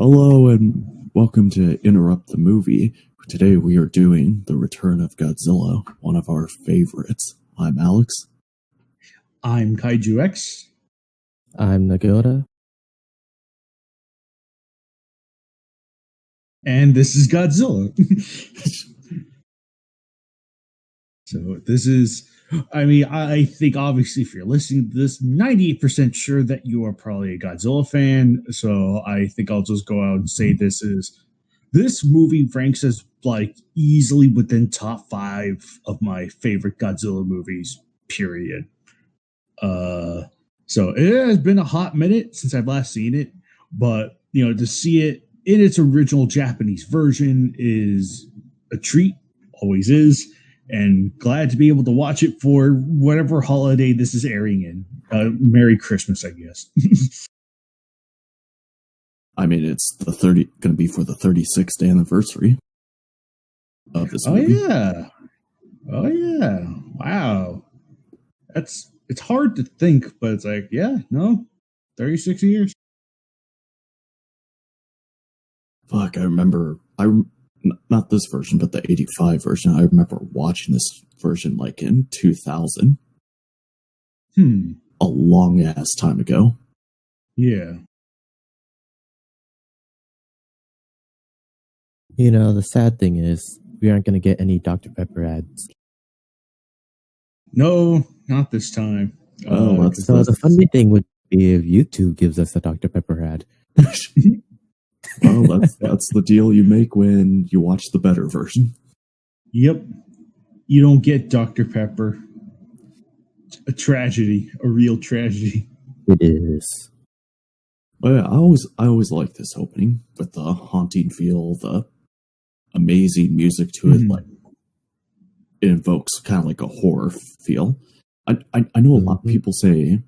Hello and welcome to Interrupt the Movie. Today we are doing The Return of Godzilla, one of our favorites. I'm Alex. I'm KaijuX. I'm Nagota. And this is Godzilla. So this is, I think obviously if you're listening to this, 98% sure that you are probably a Godzilla fan. So I think I'll just go out and say this movie ranks as like easily within top 5 of my favorite Godzilla movies, period. So it has been a hot minute since I've last seen it, but to see it in its original Japanese version is a treat, always is, and glad to be able to watch it for whatever holiday this is airing in. Merry Christmas, I guess. It's going to be for the 36th anniversary of this movie. Oh yeah. Wow. It's hard to think, but it's like, 36 years. Fuck, I remember, not this version, but the 85 version. I remember watching this version like in 2000. A long ass time ago. Yeah. The sad thing is we aren't going to get any Dr. Pepper ads. No, not this time. The funny thing would be if YouTube gives us a Dr. Pepper ad. Well, that's the deal you make when you watch the better version. Yep. You don't get Dr. Pepper. A tragedy. A real tragedy. It is. Well, yeah, I always like this opening with the haunting feel, the amazing music to it. Like it invokes kind of like a horror feel. I know a lot of people say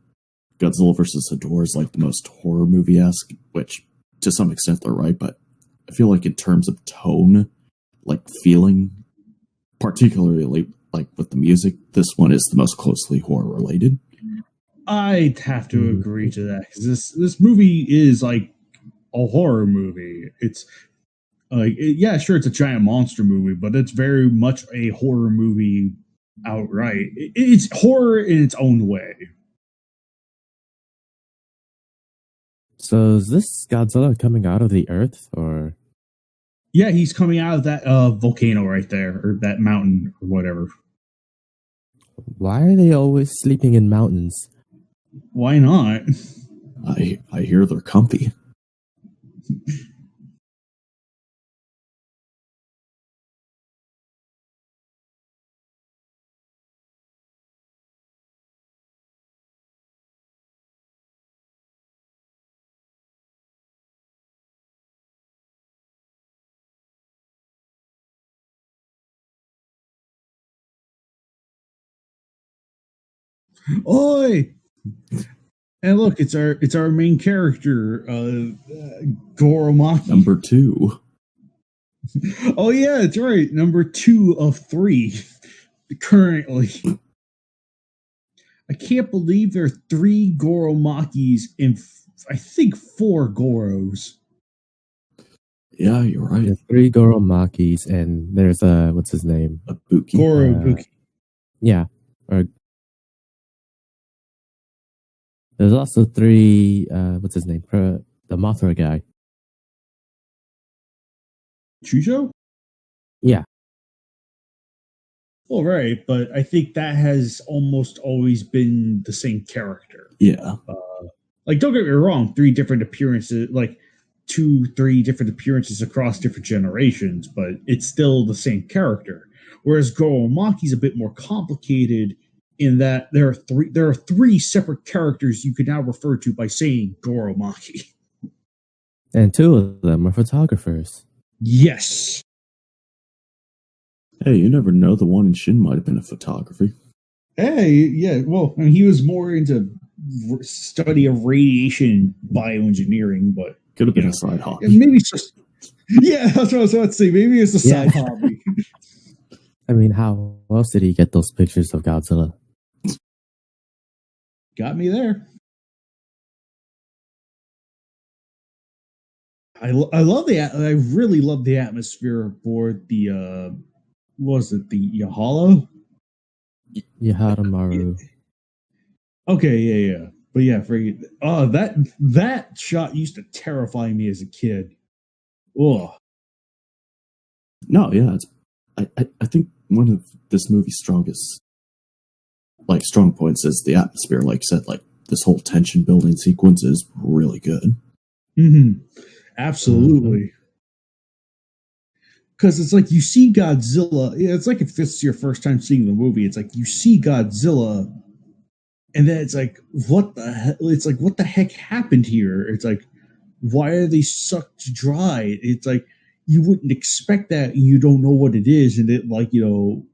Godzilla vs. Ghidorah is like the most horror movie-esque, which to some extent they're right, but I feel like in terms of tone, like feeling, particularly like with the music, this one is the most closely horror related. I'd have to agree to that, because this movie is like a horror movie. It's like, sure, it's a giant monster movie, but it's very much a horror movie outright. It's horror in its own way. So is this Godzilla coming out of the earth, or? Yeah, he's coming out of that volcano right there, or that mountain, or whatever. Why are they always sleeping in mountains? Why not? I hear they're comfy. Oi! And look, it's our main character, Goromaki. Number 2. Oh yeah, that's right. Number 2 of 3 currently. I can't believe there are 3 Goromakis and I think 4 Goros. Yeah, you're right. There's 3 Goromakis, and there's what's his name? Ibuki. Goro Ibuki. Yeah. There's also 3, what's his name? The Mothra guy. Chujo? Yeah. Well, right, but I think that has almost always been the same character. Yeah. Like, don't get me wrong, 3 different appearances, like 2-3 different appearances across different generations, but it's still the same character. Whereas Goromaki's a bit more complicated in that there are 3 separate characters you can now refer to by saying Goromaki. And 2 of them are photographers. Yes. Hey, you never know. The one in Shin might have been a photography. Hey, yeah. Well, he was more into study of radiation bioengineering, but could have been a side hobby. Maybe it's just. Yeah, that's what I was about to say. Maybe it's a side hobby. How else did he get those pictures of Godzilla? Got me there. I love I really love the atmosphere aboard the what was it, the Yahala? Yaharamaru. Okay, yeah. But yeah, oh, that shot used to terrify me as a kid. Oh, No, yeah, I think one of this movie's strongest, like, strong points is the atmosphere. Like I said, like, this whole tension building sequence is really good. absolutely. Because it's like you see Godzilla. It's like if this is your first time seeing the movie, it's like you see Godzilla, and then it's like, what the heck? It's like, what the heck happened here? It's like, why are they sucked dry? It's like you wouldn't expect that, and you don't know what it is, and it like And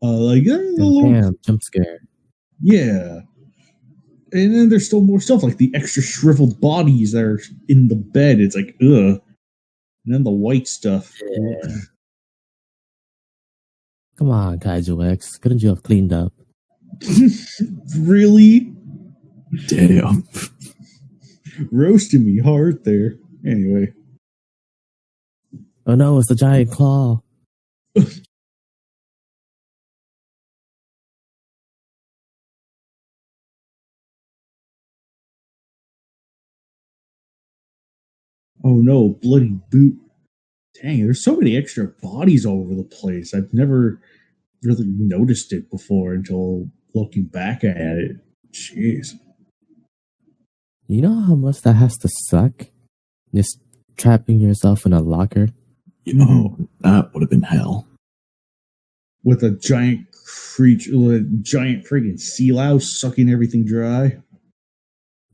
bam, jump scare. yeah. And then there's still more stuff like the extra shriveled bodies that are in the bed. It's like ugh. And then the white stuff. Yeah. Come on, KaijuX. Couldn't you have cleaned up? Really? Damn. Roasting me hard there. Anyway. Oh no, it's a giant claw. Oh no, bloody boot. Dang, there's so many extra bodies all over the place. I've never really noticed it before until looking back at it. Jeez. You know how much that has to suck? Just trapping yourself in a locker. You know, that would have been hell. With a giant creature, with a giant friggin' sea louse sucking everything dry.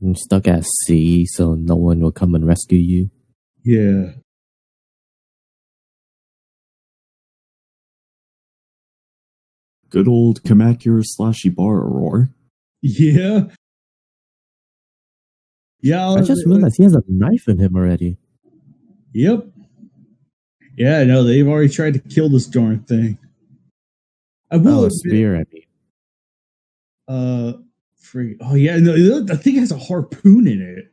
I'm stuck at sea, so no one will come and rescue you. Yeah. Good old Kamakura /Ibara roar. Yeah. Yeah. I just realized he has a knife in him already. Yep. Yeah, no, they've already tried to kill this darn thing. I will a spear, I mean. Oh yeah, no, the thing has a harpoon in it.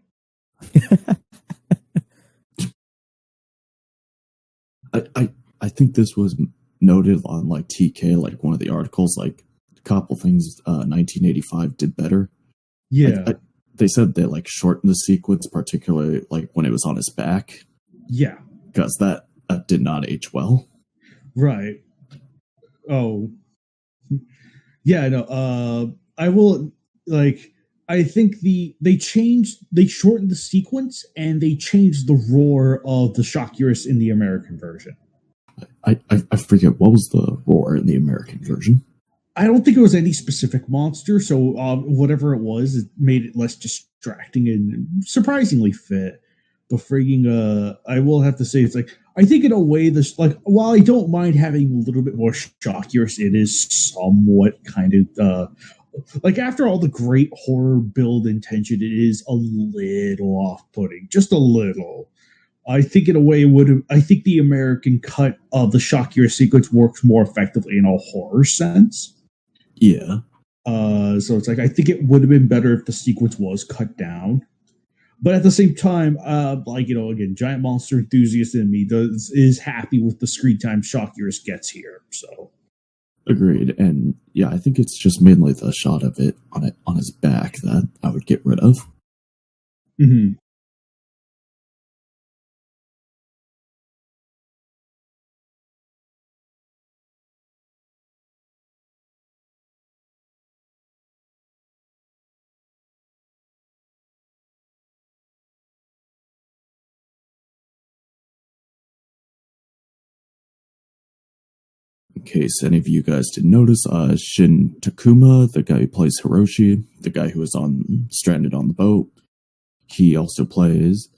I think this was noted on like TK, like one of the articles, like a couple things 1985 did better. Yeah. They said they like shortened the sequence, particularly like when it was on his back. Yeah. Because that did not age well. Right. Oh. Yeah, no, I will like I think they shortened the sequence and they changed the roar of the Shockurus in the American version. I forget what was the roar in the American version. I don't think it was any specific monster, so whatever it was, it made it less distracting and surprisingly fit. But frigging, I will have to say, it's like I think in a way, this like while I don't mind having a little bit more Shockurus, it is somewhat kind of like after all the great horror build and tension, it is a little off-putting, just a little. I think in a way I think the American cut of the Shockurus sequence works more effectively in a horror sense. Yeah. So it's like I think it would have been better if the sequence was cut down. But at the same time, like again, giant monster enthusiast in me is happy with the screen time Shockurus gets here. So agreed, and yeah, I think it's just mainly the shot of it on his back that I would get rid of. Mm-hmm. In case any of you guys didn't notice, Shin Takuma, the guy who plays Hiroshi, the guy who was stranded on the boat, he also plays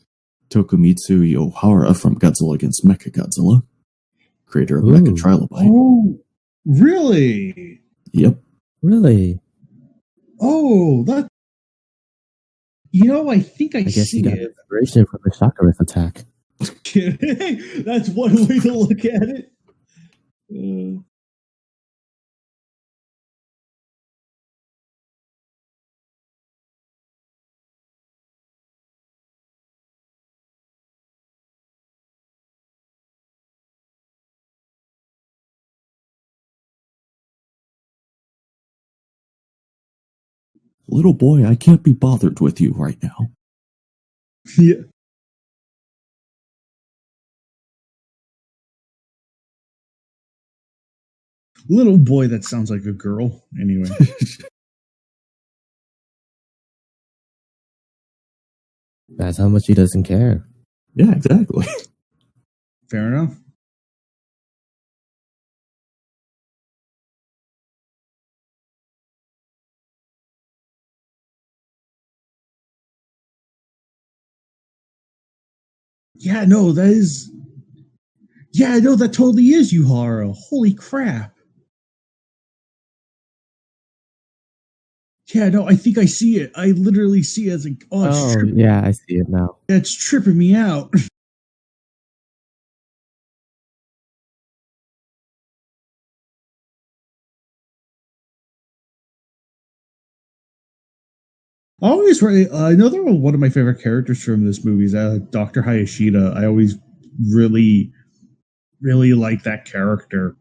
Tokumitsu Yohara from Godzilla against Mechagodzilla, creator of Mecha Trilobite. Oh, really? Yep. Really? Oh, that. I think I guess see he got it. inspiration from the Shockurus attack. Kidding. That's one way to look at it. little boy, I can't be bothered with you right now. Yeah. Little boy, that sounds like a girl. Anyway. That's how much he doesn't care. Yeah, exactly. Fair enough. Yeah, no, that is. Yeah, no, that totally is Yuhara. Holy crap. Yeah, no, I think I see it. I literally see it as like, Oh, yeah, I see it now. That's tripping me out. Another one of my favorite characters from this movie is Dr. Hayashida. I always really, really like that character.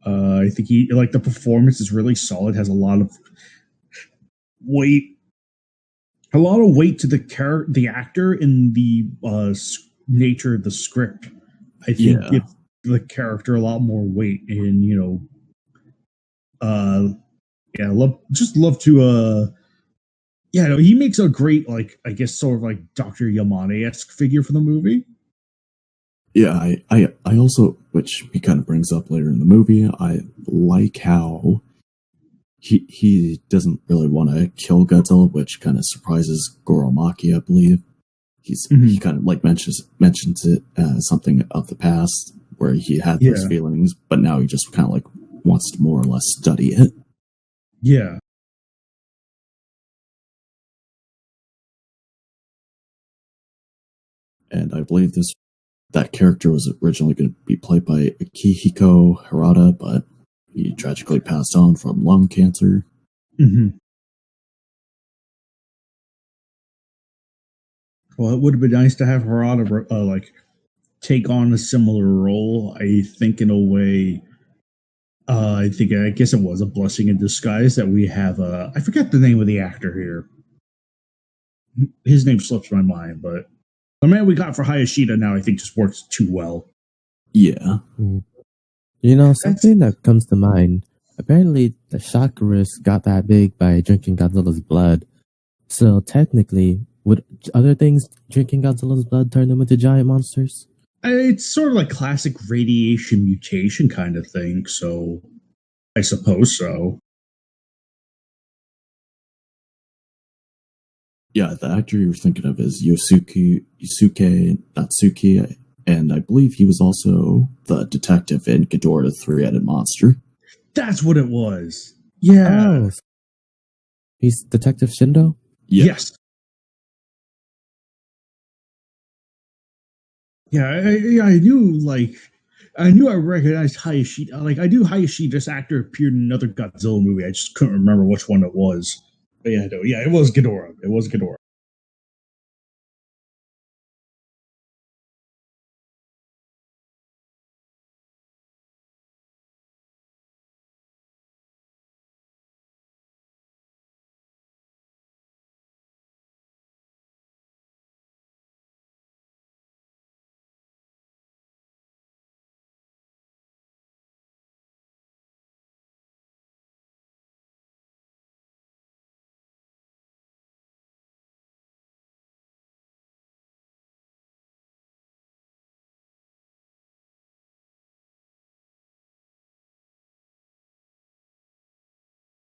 I think the performance is really solid, has a lot of weight to the actor in the nature of the script. I think gives the character a lot more weight, and love to no, he makes a great, like, I guess sort of like Dr. Yamane-esque figure for the movie. Yeah, I also, which he kind of brings up later in the movie, I like how he doesn't really want to kill Godzilla, which kind of surprises Goromaki, I believe. He kind of like mentions it as something of the past where he had those feelings, but now he just kind of like wants to more or less study it. Yeah. And I believe that character was originally going to be played by Akihiko Harada, but he tragically passed on from lung cancer. Mm-hmm. Well, it would have been nice to have Harada take on a similar role. I think in a way, I guess it was a blessing in disguise that we have. I forget the name of the actor here. His name slips my mind, but the man we got for Hayashida now, I think, just works too well. Yeah. Something that comes to mind. Apparently, the chakras got that big by drinking Godzilla's blood. So technically, would other things drinking Godzilla's blood turn them into giant monsters? It's sort of like classic radiation mutation kind of thing, so I suppose so. Yeah, the actor you're thinking of is Yusuke Natsuki, and I believe he was also the detective in Ghidorah the Three-Headed Monster. That's what it was. Yeah. Oh, he's Detective Shindo? Yes. Yeah, I knew I recognized Hayashida. Like, I knew Hayashida's actor appeared in another Godzilla movie. I just couldn't remember which one it was. But it was Ghidorah. It was Ghidorah.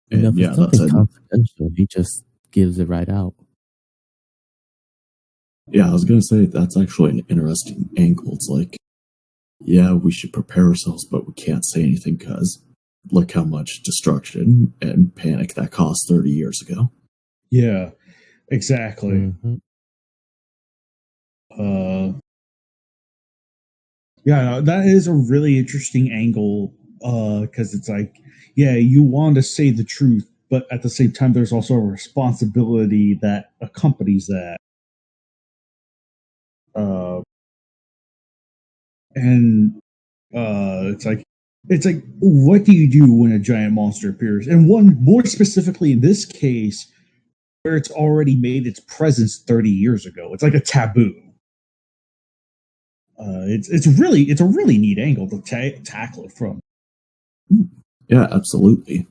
If it's something confidential, he just gives it right out. Yeah, I was going to say that's actually an interesting angle. It's like, yeah, we should prepare ourselves, but we can't say anything because look how much destruction and panic that caused 30 years ago. Yeah, exactly. Mm-hmm. That is a really interesting angle because it's like, yeah, you want to say the truth, but at the same time, there's also a responsibility that accompanies that. It's like, what do you do when a giant monster appears? And one more specifically in this case, where it's already made its presence 30 years ago. It's like a taboo. It's a really neat angle to tackle it from. Yeah, absolutely.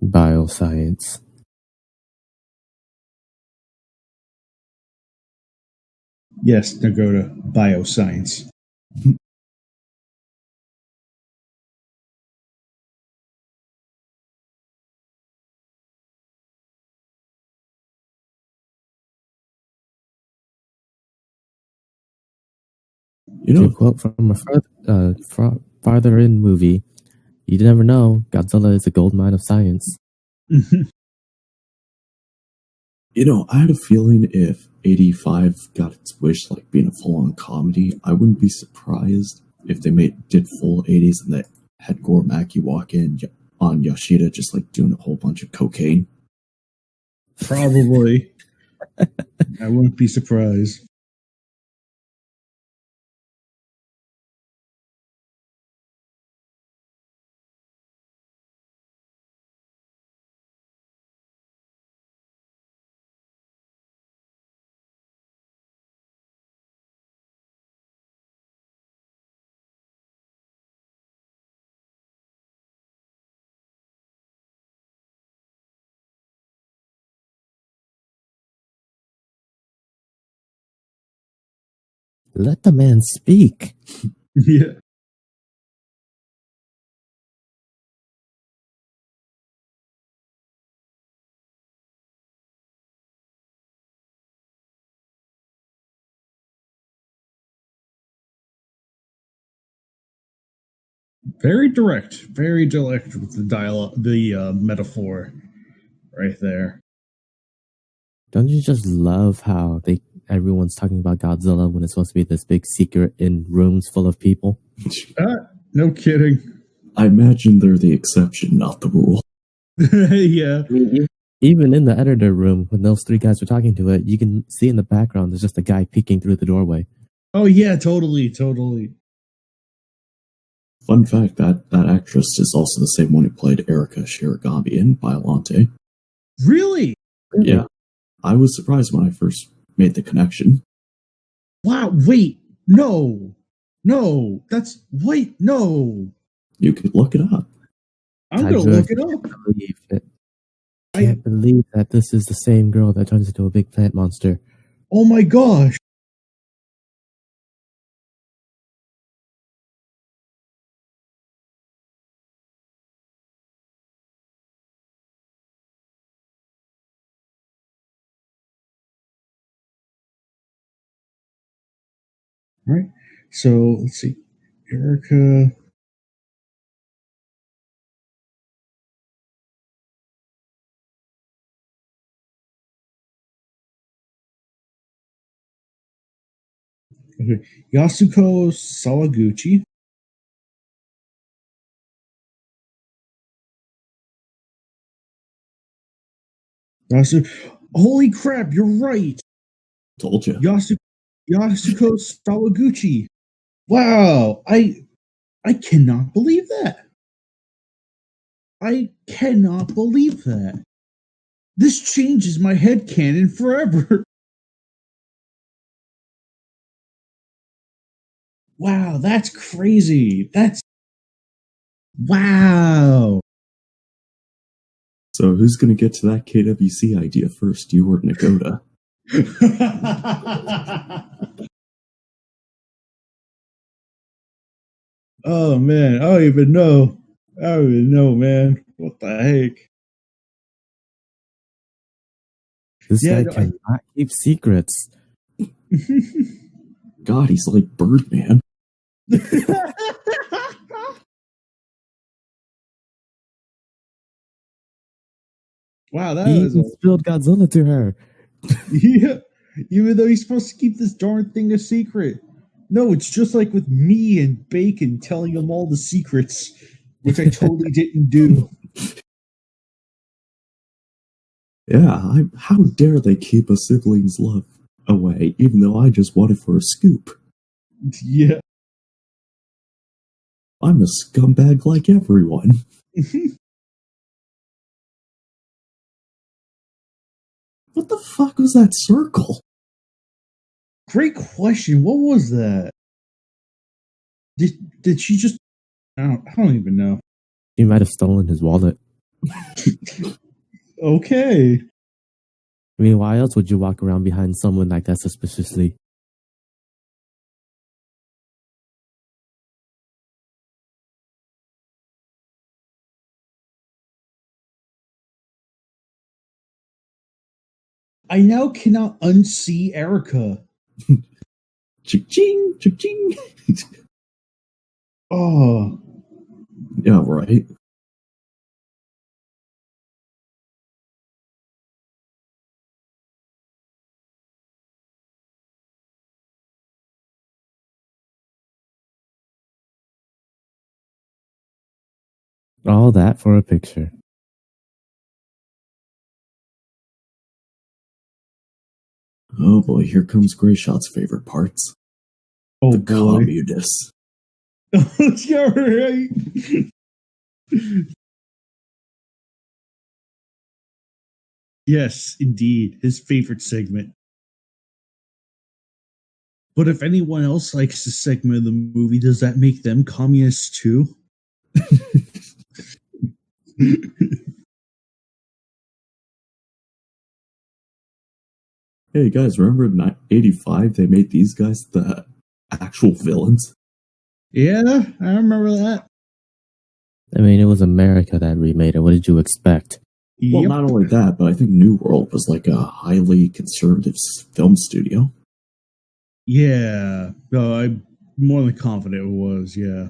Bioscience. Yes, now go to bioscience. To quote from a farther in movie, you never know, Godzilla is a gold mine of science. I had a feeling if 85 got its wish, like being a full-on comedy, I wouldn't be surprised if they did full 80s and they had Gormaki walk in on Yoshida just like doing a whole bunch of cocaine. Probably. I wouldn't be surprised. Let the man speak. Yeah. Very direct with the dialogue, the metaphor right there. Don't you just love how everyone's talking about Godzilla when it's supposed to be this big secret in rooms full of people? No kidding. I imagine they're the exception, not the rule. Yeah. I mean, even in the editor room, when those three guys were talking to it, you can see in the background there's just a guy peeking through the doorway. Oh yeah, totally. Fun fact, that actress is also the same one who played Erika Shiragami in Biollante. Really? Yeah. I was surprised when I first made the connection. Wow, wait. No. No. You could look it up. I'm going to look it up. I can't believe that this is the same girl that turns into a big plant monster. Oh my gosh. All right. So let's see. Erika. Okay. Yasuko Sawaguchi. Holy crap, you're right. Told you. Yasuko Sawaguchi. Wow, I cannot believe that. I cannot believe that. This changes my headcanon forever. Wow, that's crazy. Wow. So who's going to get to that KWC idea first, you or Nagoda? Oh man, I don't even know, man. What the heck? This guy cannot keep secrets. God, he's like Birdman. Wow, that he was spilled Godzilla to her. Yeah, even though he's supposed to keep this darn thing a secret. No, it's just like with me and Bacon telling him all the secrets. which I totally didn't do. Yeah, how dare they keep a sibling's love away, even though I just wanted for a scoop. Yeah. I'm a scumbag like everyone. What the fuck was that circle? Great question. What was that? Did she just? I don't even know. He might have stolen his wallet. Okay. I mean, why else would you walk around behind someone like that suspiciously? I now cannot unsee Erica. Ching, ching. Oh. Yeah, right. All that for a picture. Oh boy, here comes Greyshot's favorite parts. Oh the boy. communists. You're right. Yes, indeed. His favorite segment. But if anyone else likes this segment of the movie, does that make them communists too? Hey guys, remember in 85 they made these guys the actual villains? Yeah, I remember that. I mean, it was America that remade it. What did you expect? Well, Yep. not only that, but I think New World was like a highly conservative film studio. Yeah. No, I'm more than confident it was, yeah.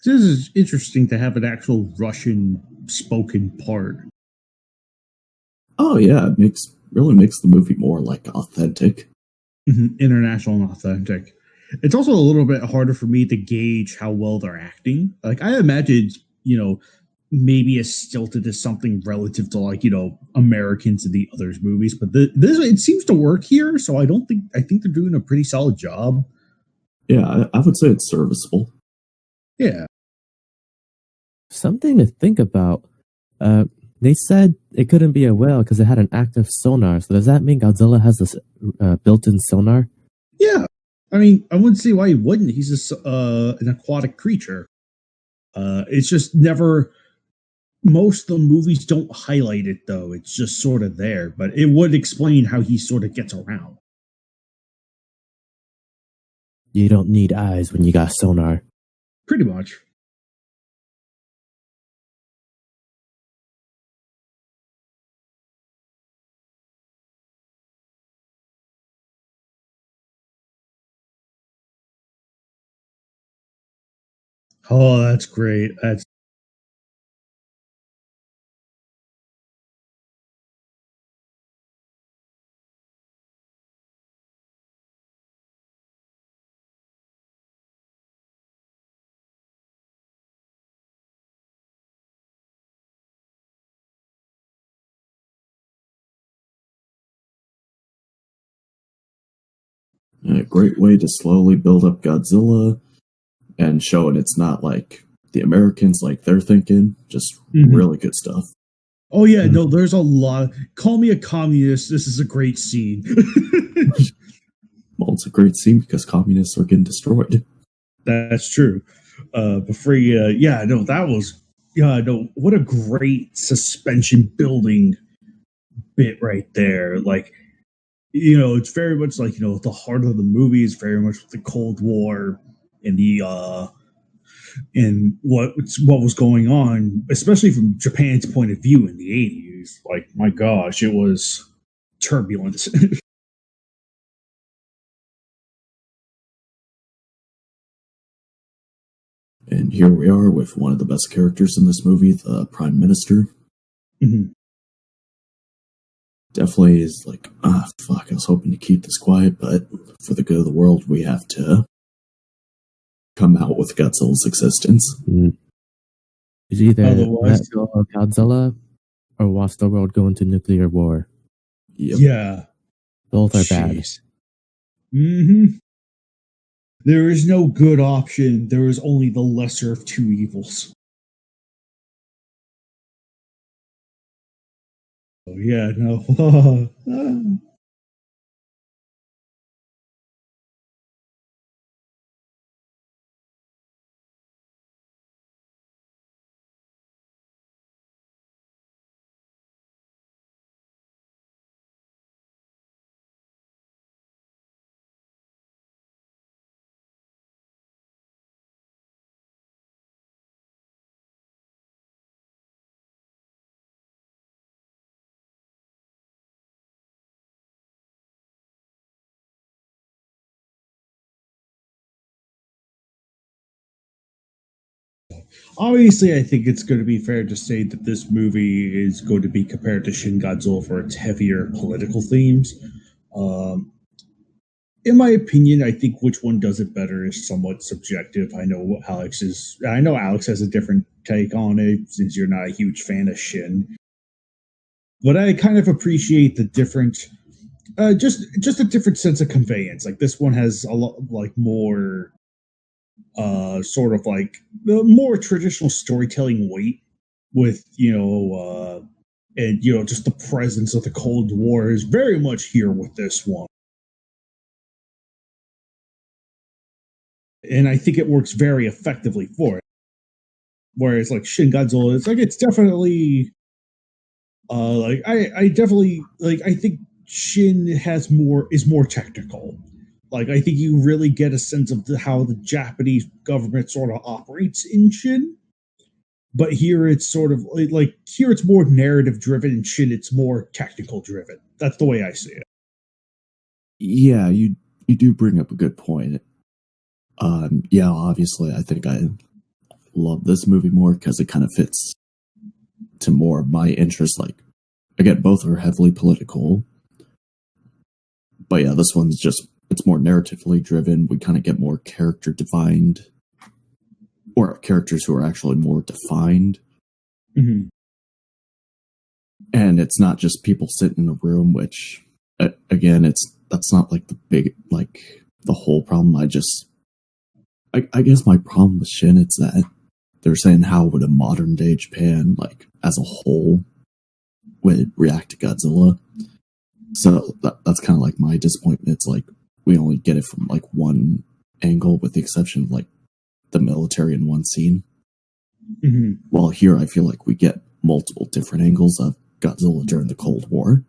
This is interesting to have an actual Russian spoken part. Oh yeah, it really makes the movie more like authentic. International and authentic. It's also a little bit harder for me to gauge how well they're acting. Like I imagined, maybe as stilted as something relative to like, Americans in the others movies, but this it seems to work here, so I think they're doing a pretty solid job. Yeah, I would say it's serviceable. Yeah. Something to think about. They said it couldn't be a whale because it had an active sonar. So does that mean Godzilla has this built-in sonar? Yeah. I mean, I wouldn't see why he wouldn't. He's an aquatic creature. It's just never. Most of the movies don't highlight it though. It's just sort of there, but it would explain how he sort of gets around. You don't need eyes when you got sonar. Pretty much. Oh, that's great. That's A great way to slowly build up Godzilla and showing it's not like the Americans like they're thinking. Just really good stuff. Oh yeah, no, there's a lot. Call me a communist. This is a great scene. Well, it's a great scene because communists are getting destroyed. That's true. Before that was what a great suspension building bit right there. Like, it's very much like, the heart of the movie is very much the Cold War and the and what was going on, especially from Japan's point of view in the 80s. Like, my gosh, it was turbulent. And here we are with one of the best characters in this movie, the Prime Minister. Mm-hmm. Definitely is like, fuck, I was hoping to keep this quiet, but for the good of the world, we have to come out with Godzilla's existence. It's either let go of Godzilla or watch the world go into nuclear war. Yep. Yeah. Both are bad. Mm-hmm. There is no good option. There is only the lesser of two evils. Oh, yeah, no. Obviously, I think it's going to be fair to say that this movie is going to be compared to Shin Godzilla for its heavier political themes. In my opinion, I think which one does it better is somewhat subjective. I know Alex has a different take on it since you're not a huge fan of Shin, but I kind of appreciate the different, just a different sense of conveyance. Like this one has a lot like more, sort of like the more traditional storytelling weight with and just the presence of the Cold War is very much here with this one. And I think it works very effectively for it. Whereas like Shin Godzilla, it's definitely I definitely I think Shin is more technical. Like I think you really get a sense of how the Japanese government sort of operates in Shin. But here it's sort of like here it's more narrative driven, and Shin it's more technical driven. That's the way I see it. Yeah, you do bring up a good point. Yeah, obviously, I think I love this movie more because it kind of fits to more of my interests. Like, again, both are heavily political, but yeah, this one's it's more narratively driven. We kind of get more character defined, or characters who are actually more defined. Mm-hmm. And it's not just people sitting in a room, which, again, that's not like the whole problem. I guess my problem with Shin is that they're saying how would a modern day Japan, like as a whole, would react to Godzilla. So that's kind of like my disappointment. It's like we only get it from like one angle, with the exception of like the military in one scene. Mm-hmm. While here, I feel like we get multiple different angles of Godzilla during the Cold War,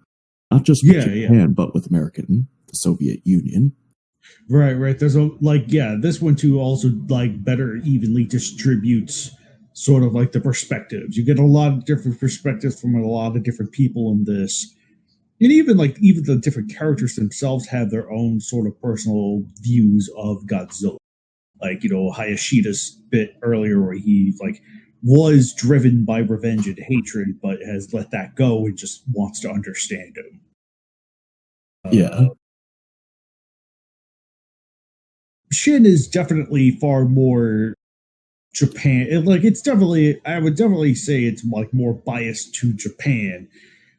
not just with Japan, but with the Soviet Union. Right. There's this one too also like better evenly distributes sort of like the perspectives. You get a lot of different perspectives from a lot of different people in this. And even the different characters themselves have their own sort of personal views of Godzilla. Like, Hayashida's bit earlier where he was driven by revenge and hatred, but has let that go and just wants to understand him. Yeah. Shin is definitely far more Japan. I would definitely say it's like more biased to Japan.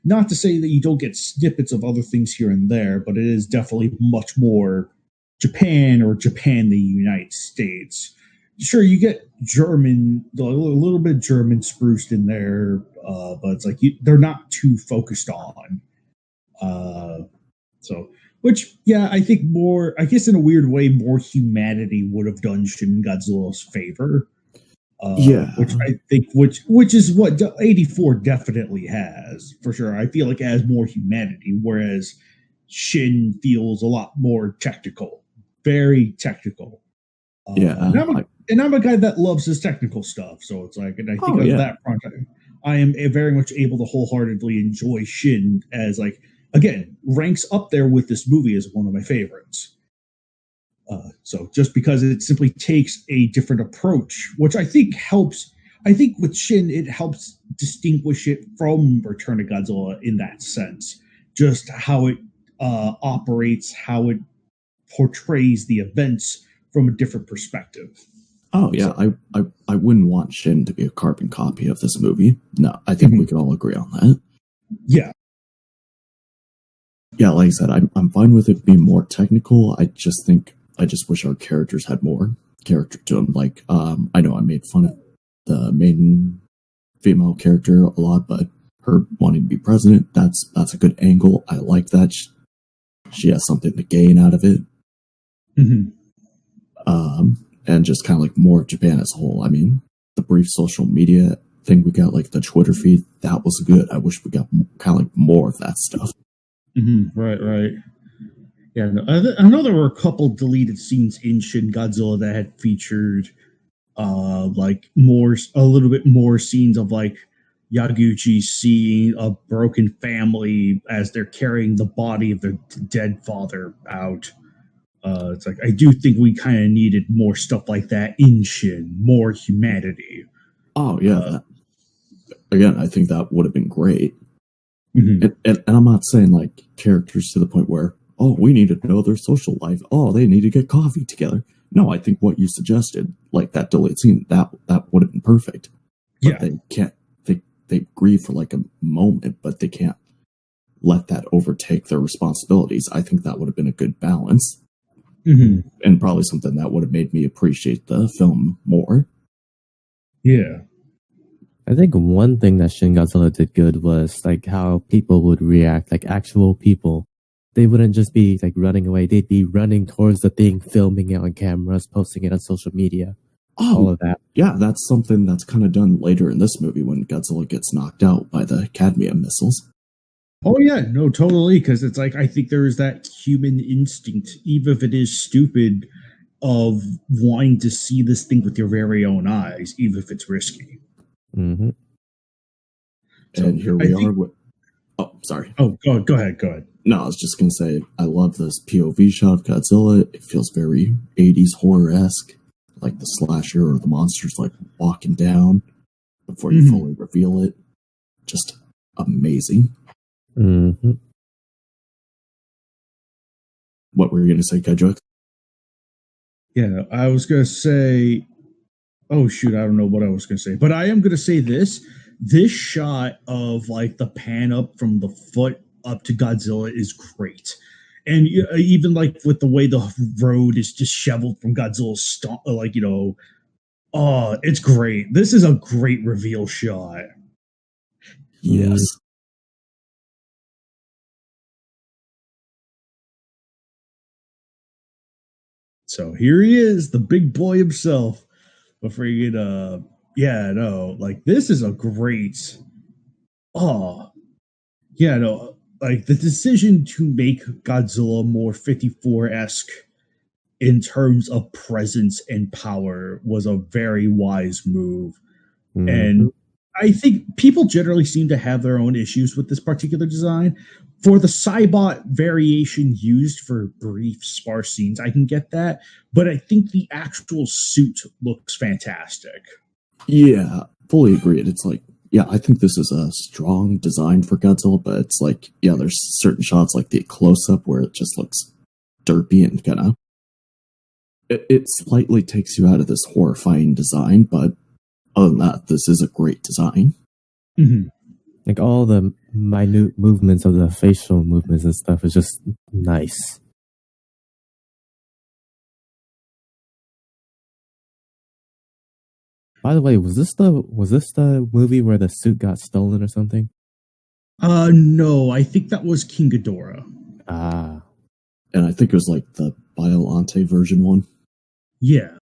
Not to say that you don't get snippets of other things here and there, but it is definitely much more Japan or Japan the United States. Sure, you get German, a little bit German spruced in there, but it's like they're not too focused on. Which, yeah, I think I guess in a weird way, more humanity would have done Shin Godzilla's favor. Which I think, which is what 84 definitely has, for sure. I feel like it has more humanity, whereas Shin feels a lot more technical, very technical. And I'm a guy that loves his technical stuff, so it's like, and I think that front, I am very much able to wholeheartedly enjoy Shin as again, ranks up there with this movie as one of my favorites. So just because it simply takes a different approach, which I think helps. I think with Shin, it helps distinguish it from Return of Godzilla in that sense. Just how it operates, how it portrays the events from a different perspective. Oh yeah, So, I wouldn't want Shin to be a carbon copy of this movie. No, I think we can all agree on that. yeah. Yeah, like I said, I'm fine with it being more technical. I just wish our characters had more character to them. Like, I know I made fun of the main female character a lot, but her wanting to be president, that's a good angle. I like that. She has something to gain out of it. Mm-hmm. And just kind of like more of Japan as a whole. I mean, the brief social media thing we got, like the Twitter feed, that was good. I wish we got kind of like more of that stuff. Mm-hmm. Right. Yeah, no, I know there were a couple deleted scenes in Shin Godzilla that had featured like a little bit more scenes of like Yaguchi seeing a broken family as they're carrying the body of their dead father out. It's like I do think we kind of needed more stuff like that in Shin, more humanity. Oh yeah, again, I think that would have been great. Mm-hmm. And I'm not saying like characters to the point where, oh, we need to know their social life. Oh, they need to get coffee together. No, I think what you suggested, like that delayed scene, that would have been perfect. But Yeah. they can't. They grieve for like a moment, but they can't let that overtake their responsibilities. I think that would have been a good balance, and probably something that would have made me appreciate the film more. Yeah. I think one thing that Shin Godzilla did good was like how people would react, like actual people. They wouldn't just be like running away; they'd be running towards the thing, filming it on cameras, posting it on social media. All of that. Yeah, that's something that's kind of done later in this movie when Godzilla gets knocked out by the cadmium missiles. Oh yeah, no, totally. Because it's like I think there is that human instinct, even if it is stupid, of wanting to see this thing with your very own eyes, even if it's risky. Mm-hmm. So and here we are with. Oh, sorry. Oh, go ahead. No, I was just gonna say I love this POV shot of Godzilla. It feels very 80s horror-esque, like the slasher or the monsters like walking down before you fully reveal it. Just amazing. Mm-hmm. What were you gonna say, KaijuX? Yeah, I was gonna say. Oh shoot, I don't know what I was gonna say, but I am gonna say this. This shot of like the pan up from the foot up to Godzilla is great. And even like with the way the road is disheveled from Godzilla's stomp, oh, it's great. This is a great reveal shot. Yes. So here he is, the big boy himself. Before you get like this is a great. Oh, yeah, no, like the decision to make Godzilla more 54-esque in terms of presence and power was a very wise move. Mm-hmm. And I think people generally seem to have their own issues with this particular design. For the Cybot variation used for brief, sparse scenes, I can get that. But I think the actual suit looks fantastic. Yeah, fully agreed. It's like, yeah, I think this is a strong design for Godzilla, but it's like, yeah, there's certain shots like the close-up where it just looks derpy and kind of... It slightly takes you out of this horrifying design, but other than that, this is a great design. Mm-hmm. Like all the minute movements of the facial movements and stuff is just nice. By the way, was this the movie where the suit got stolen or something? No, I think that was King Ghidorah. Ah. And I think it was like the Biolante version one. Yeah.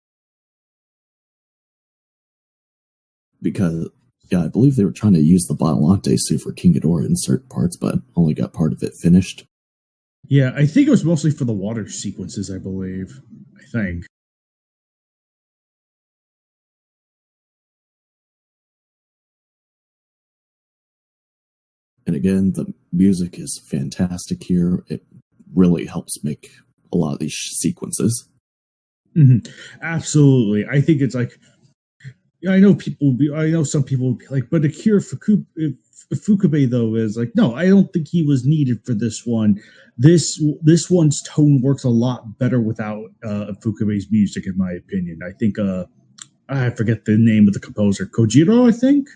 Because, yeah, I believe they were trying to use the Biolante suit for King Ghidorah in certain parts, but only got part of it finished. Yeah, I think it was mostly for the water sequences, I believe. I think. And again, the music is fantastic here. It really helps make a lot of these sequences. Absolutely. I think it's like, I know some people will be like, but Akira Fukube though is like, no, I don't think he was needed for this one. This one's tone works a lot better without Fukube's music, in my opinion. I think I forget the name of the composer, Kojiro, I think.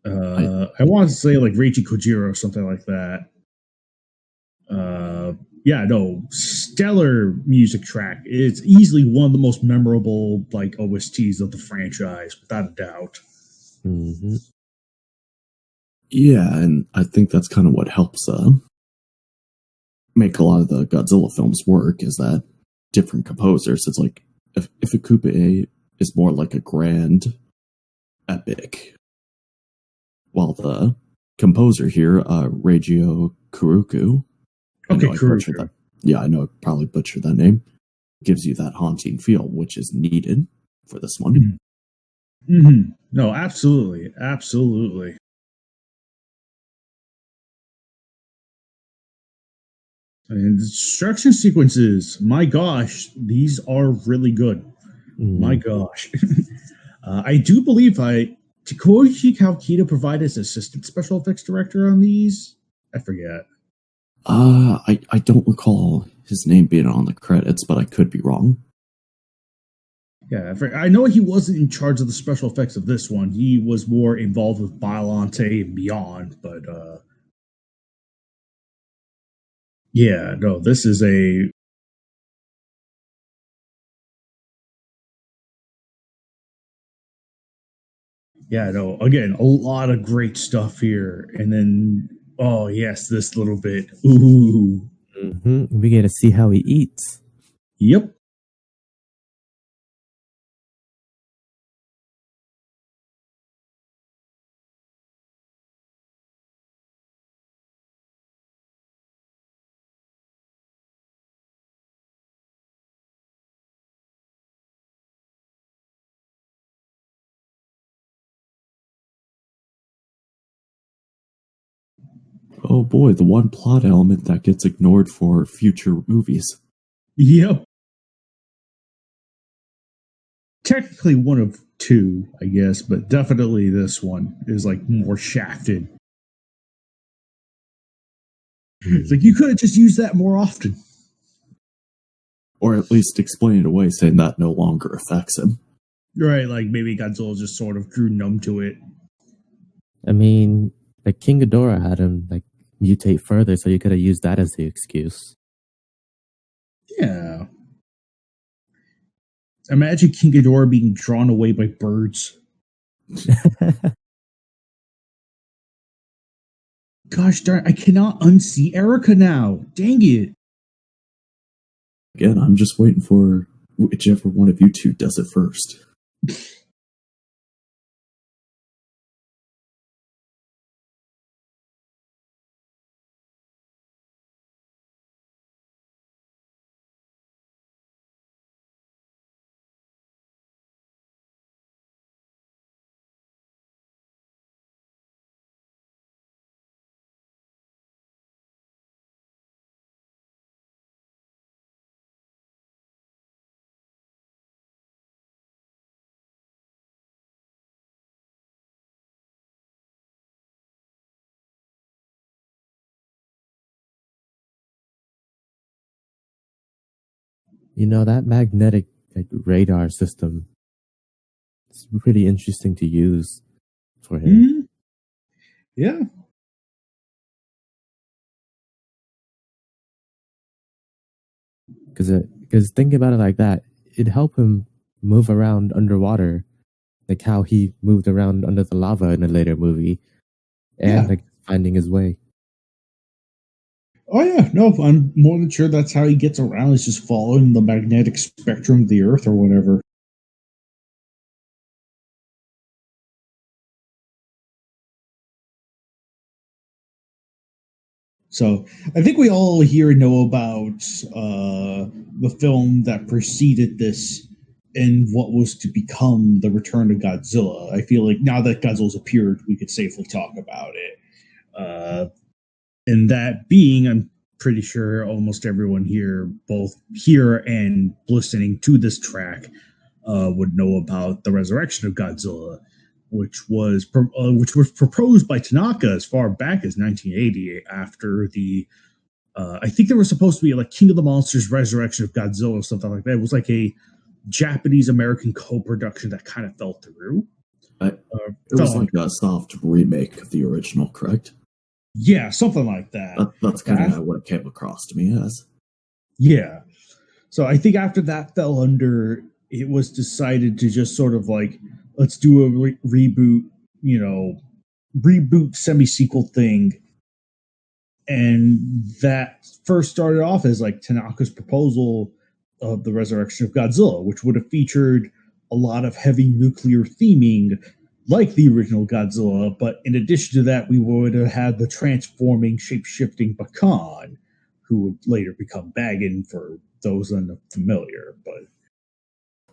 I want to say like Reiji Kojiro or something like that. Yeah, no, stellar music track. It's easily one of the most memorable like OSTs of the franchise, without a doubt. Mm-hmm. Yeah, and I think that's kind of what helps make a lot of the Godzilla films work, is that different composers. It's like if Ikube is more like a grand epic, while the composer here, Reigio Kuruku, Okay, Kuruku. I know I probably butchered that name, gives you that haunting feel, which is needed for this one. Mm-hmm. No, absolutely. Absolutely. And destruction sequences, my gosh, these are really good. My gosh. I do believe Takoichi Kawakita provided as assistant special effects director on these. I forget. I don't recall his name being on the credits, but I could be wrong. Yeah, I know he wasn't in charge of the special effects of this one. He was more involved with Biollante and beyond, but yeah, no, this is a again, a lot of great stuff here. And then, oh yes, this little bit. Ooh. Mm-hmm. We get to see how he eats. Yep. Oh boy, the one plot element that gets ignored for future movies. Yep. Technically one of two, I guess, but definitely this one is like more shafted. It's like you could have just used that more often. Or at least explain it away, saying that no longer affects him. Right, like maybe Godzilla just sort of grew numb to it. I mean, like King Ghidorah had him like mutate further, so you could have used that as the excuse. Yeah. Imagine King Ghidorah being drawn away by birds. Gosh darn, I cannot unsee Erica now. Dang it. Again, I'm just waiting for whichever one of you two does it first. You know, that magnetic like radar system, it's pretty interesting to use for him. Mm-hmm. Yeah. Because think about it like that, it'd help him move around underwater, like how he moved around under the lava in a later movie, and like finding his way. Oh yeah, no, I'm more than sure that's how he gets around. Is just following the magnetic spectrum of the Earth or whatever. So I think we all here know about the film that preceded this and what was to become the Return of Godzilla. I feel like now that Godzilla's appeared, we could safely talk about it. And that being, pretty sure almost everyone here, both here and listening to this track, would know about the resurrection of Godzilla, which was proposed by Tanaka as far back as 1980 after the I think there was supposed to be like King of the Monsters Resurrection of Godzilla or something like that. It was like a Japanese American co-production that kind of fell through. It was like a soft remake of the original, correct? Yeah, something like that. That's kind of what it came across to me as. Yeah. So I think after that fell under, it was decided to just sort of like, let's do a reboot, semi-sequel thing. And that first started off as like Tanaka's proposal of the resurrection of Godzilla, which would have featured a lot of heavy nuclear theming like the original Godzilla. But in addition to that, we would have had the transforming, shape-shifting Bakan, who would later become Bagan for those unfamiliar. But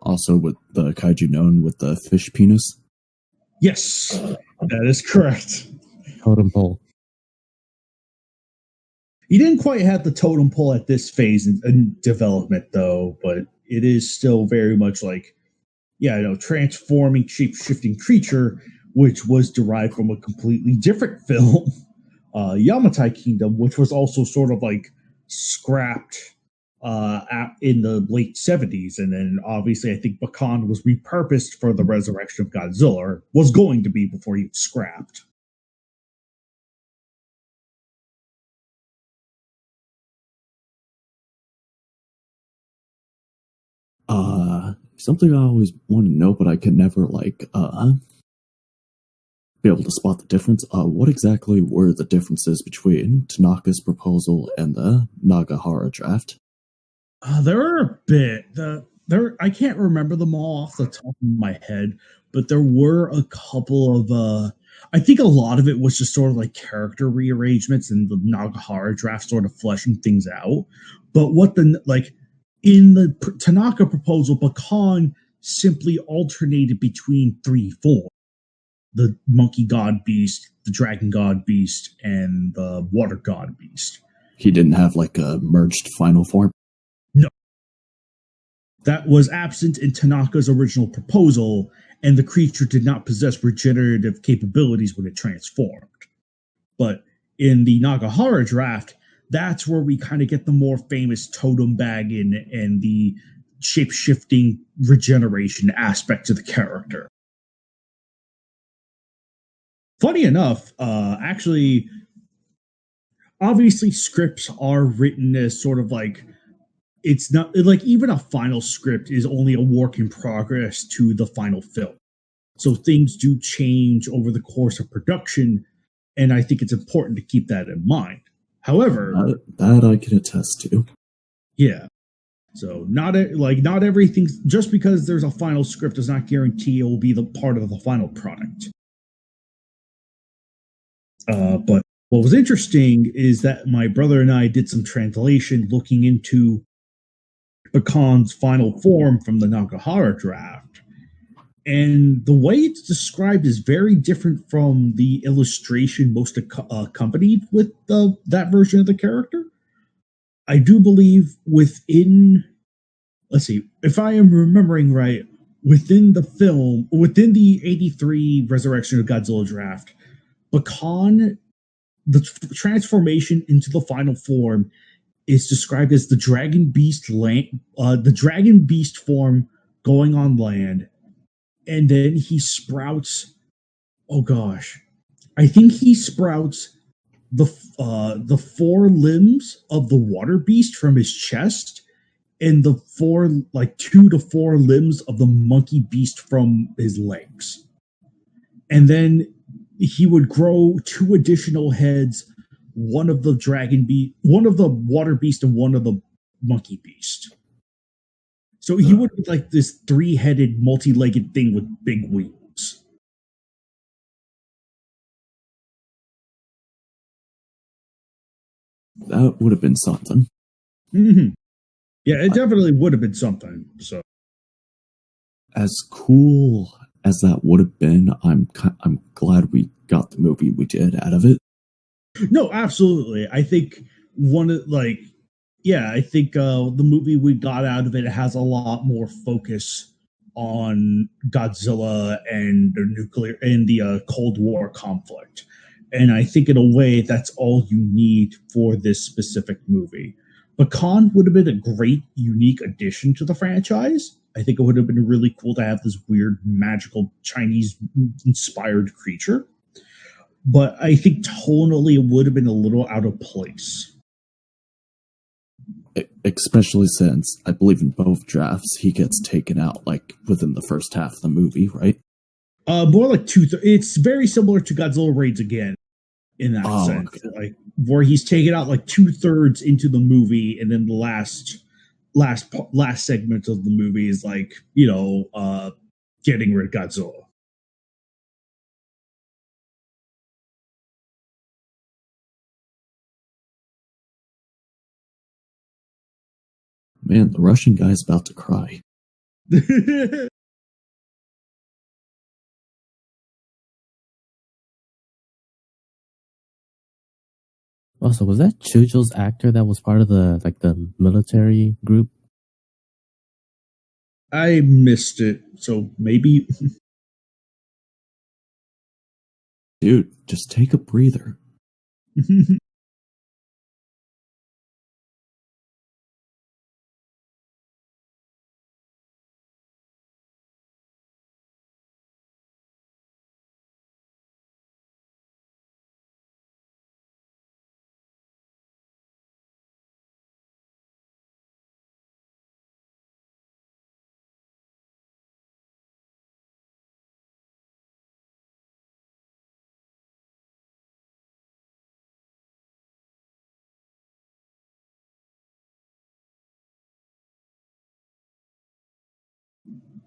also with the kaiju known with the fish penis. Yes, that is correct. Totem pole. He didn't quite have the totem pole at this phase in development, though, but it is still very much like, transforming, shape-shifting creature, which was derived from a completely different film, Yamatai Kingdom, which was also sort of like scrapped in the late 70s. And then obviously I think Bakan was repurposed for the resurrection of Godzilla, or was going to be before he was scrapped. Something I always wanted to know, but I could never be able to spot the difference. What exactly were the differences between Tanaka's proposal and the Nagahara draft? There are a bit. I can't remember them all off the top of my head, but there were a couple of. I think a lot of it was just sort of like character rearrangements and the Nagahara draft sort of fleshing things out. But in the Tanaka proposal, Bakan simply alternated between three forms: the monkey god beast, the dragon god beast, and the water god beast. He didn't have like a merged final form? No. That was absent in Tanaka's original proposal, and the creature did not possess regenerative capabilities when it transformed. But in the Nagahara draft, that's where we kind of get the more famous totem bagging and the shape-shifting regeneration aspect to the character. Funny enough, actually, obviously scripts are written as sort of like, it's not like even a final script is only a work in progress to the final film. So things do change over the course of production, and I think it's important to keep that in mind. However, that I can attest to. Yeah. So not everything, just because there's a final script does not guarantee it will be the part of the final product. But what was interesting is that my brother and I did some translation looking into Bakan's final form from the Nagahara draft. And the way it's described is very different from the illustration most accompanied with that version of the character. I do believe within, let's see, if I am remembering right, within the 83 Resurrection of Godzilla draft, Bakan, the transformation into the final form is described as the dragon beast form going on land. And then he sprouts. Oh gosh, I think he sprouts the four limbs of the water beast from his chest, and the 2 to 4 limbs of the monkey beast from his legs. And then he would grow 2 additional heads, one of the dragon beast, one of the water beast, and one of the monkey beast. So he would be like this 3-headed, multi-legged thing with big wings. That would have been something. Mm-hmm. Yeah, it definitely would have been something. So, as cool as that would have been, I'm glad we got the movie we did out of it. No, absolutely. I think one of like, yeah, I think the movie we got out of it has a lot more focus on Godzilla and the nuclear and the Cold War conflict. And I think in a way that's all you need for this specific movie. But Khan would have been a great, unique addition to the franchise. I think it would have been really cool to have this weird, magical Chinese inspired creature. But I think tonally it would have been a little out of place. Especially since I believe in both drafts he gets taken out like within the first half of the movie, right? More like it's very similar to Godzilla Raids Again in that sense. Okay. Like where he's taken out like 2/3 into the movie, and then the last segment of the movie is like, getting rid of Godzilla. Man, the Russian guy's about to cry. Also, was that Chujo's actor that was part of the military group? I missed it, so maybe. Dude, just take a breather.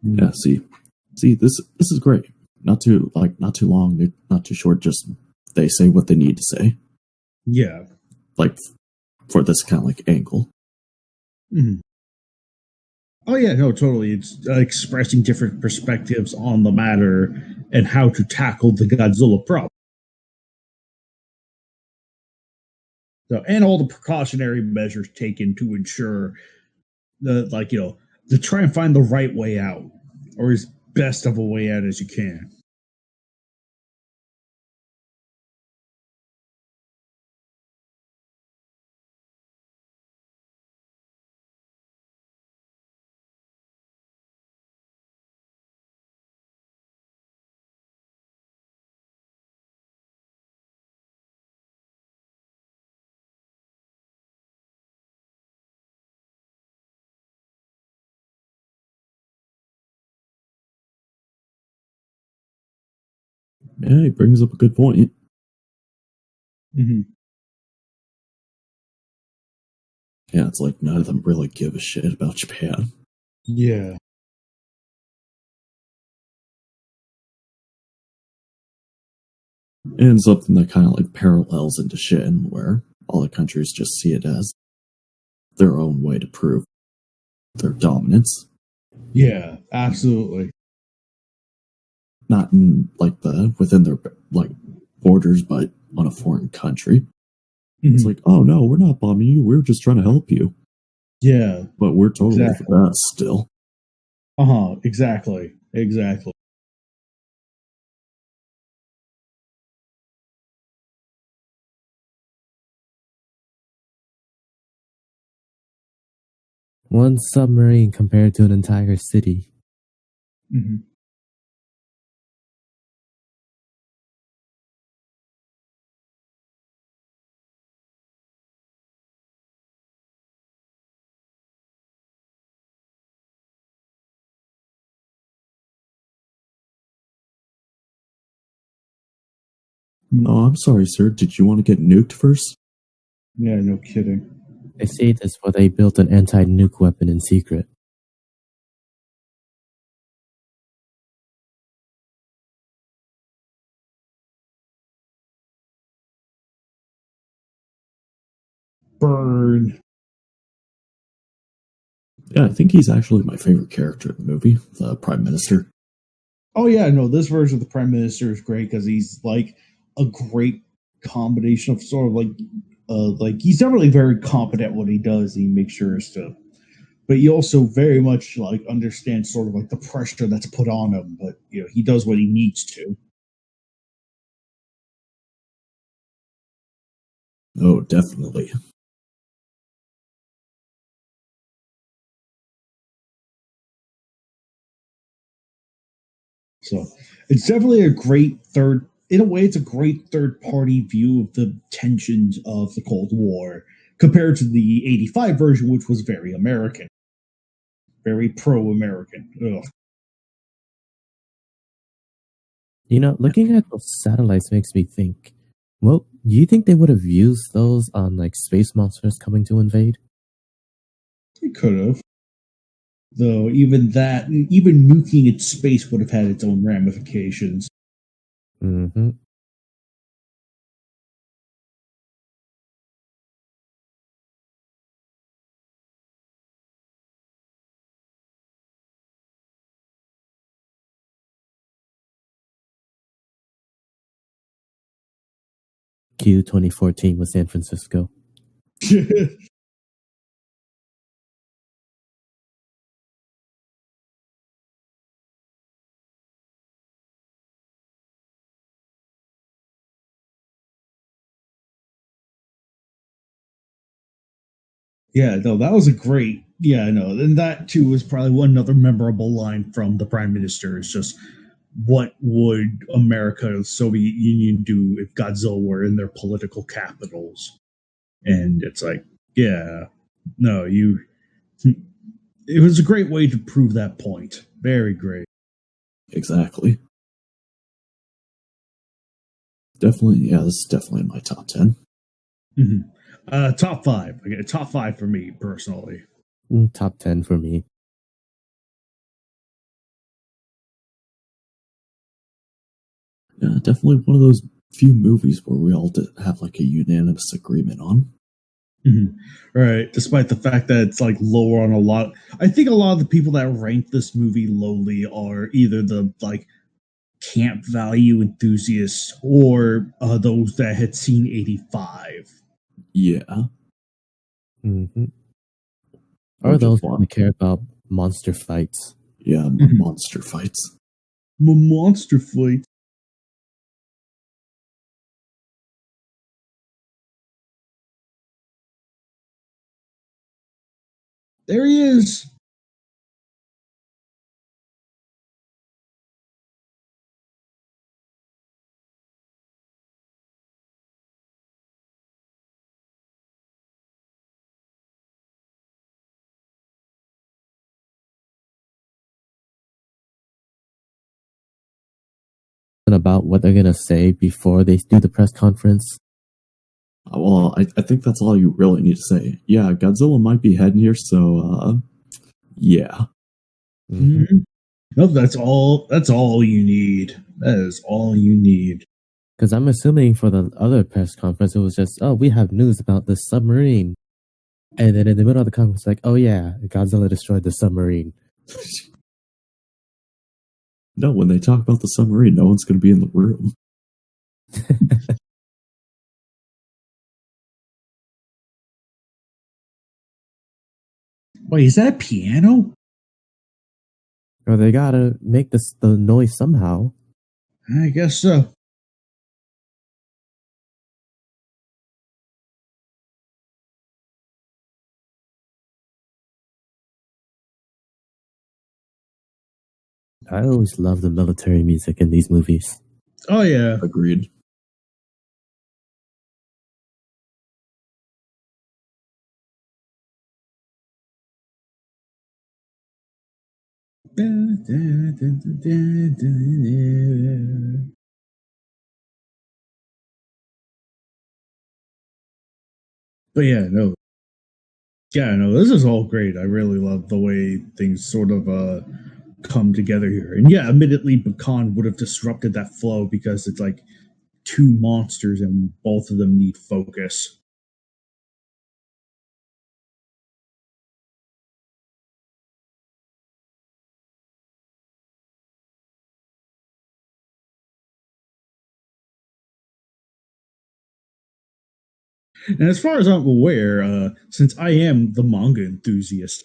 Yeah, see, this is great. Not too long, not too short. Just they say what they need to say. Yeah, like for this kind of like angle. Mm-hmm. Oh yeah, no, totally. It's expressing different perspectives on the matter and how to tackle the Godzilla problem. So, and all the precautionary measures taken to ensure that, to try and find the right way out, or as best of a way out as you can. Yeah, he brings up a good point. Mm-hmm. Yeah, it's like none of them really give a shit about Japan. Yeah. And something that kind of like parallels into Shin, where all the countries just see it as their own way to prove their dominance. Yeah, absolutely. Not in like within their like borders, but on a foreign country. Mm-hmm. It's like, oh no, we're not bombing you. We're just trying to help you. Yeah, but we're totally for that still. Exactly. One submarine compared to an entire city. Mm-hmm. No, I'm sorry, sir. Did you want to get nuked first? Yeah, no kidding. They say this, but they built an anti-nuke weapon in secret. Burn. Yeah, I think he's actually my favorite character in the movie, the Prime Minister. Oh yeah, no, this version of the Prime Minister is great because he's like a great combination of sort of like like he's definitely very competent at what he does. He makes sure to, but he also very much like understands sort of like the pressure that's put on him. But he does what he needs to. Oh, definitely. So it's definitely a great third. In a way, it's a great third party view of the tensions of the Cold War compared to the '85 version, which was very American, very pro American. Looking at those satellites makes me think, well, do you think they would have used those on like space monsters coming to invade? It could have. Though even nuking its space would have had its own ramifications. Mm-hmm. Q 2014 with San Francisco. Yeah, no, that was a great. Yeah, I know. And that too was probably one another memorable line from the Prime Minister is just what would America, the Soviet Union do if Godzilla were in their political capitals? And it's like, yeah, no, you. It was a great way to prove that point. Very great. Exactly. Definitely, yeah, this is definitely in my top 10. Mm-hmm. Top five. Okay, top five for me personally. Top 10 for me. Yeah, definitely one of those few movies where we all have like a unanimous agreement on. Mm-hmm. Right. Despite the fact that it's like lower on a lot, I think a lot of the people that rank this movie lowly are either the like camp value enthusiasts or those that had seen '85. Yeah. Mm-hmm. Or Or just those who care about monster fights. Yeah, Mm-hmm. monster fights. Monster fight. There he is. About what they're gonna say before they do the press conference. Well, I think that's all you really need to say. Yeah, Godzilla might be heading here, so yeah. Mm-hmm. Mm-hmm. No, that's all. That's all you need. That is all you need. Because I'm assuming for the other press conference, it was just, oh, we have news about this submarine. And then in the middle of the conference, like, oh yeah, Godzilla destroyed the submarine. No, when they talk about the submarine, no one's going to be in the room. Wait, is that a piano? Or they gotta make the noise somehow. I guess so. I always love the military music in these movies. Oh yeah. Agreed. But yeah, no. Yeah, no, this is all great. I really love the way things sort of come together here. And yeah, admittedly, Bakan would have disrupted that flow because it's like two monsters and both of them need focus. And as far as I'm aware, since I am the manga enthusiast,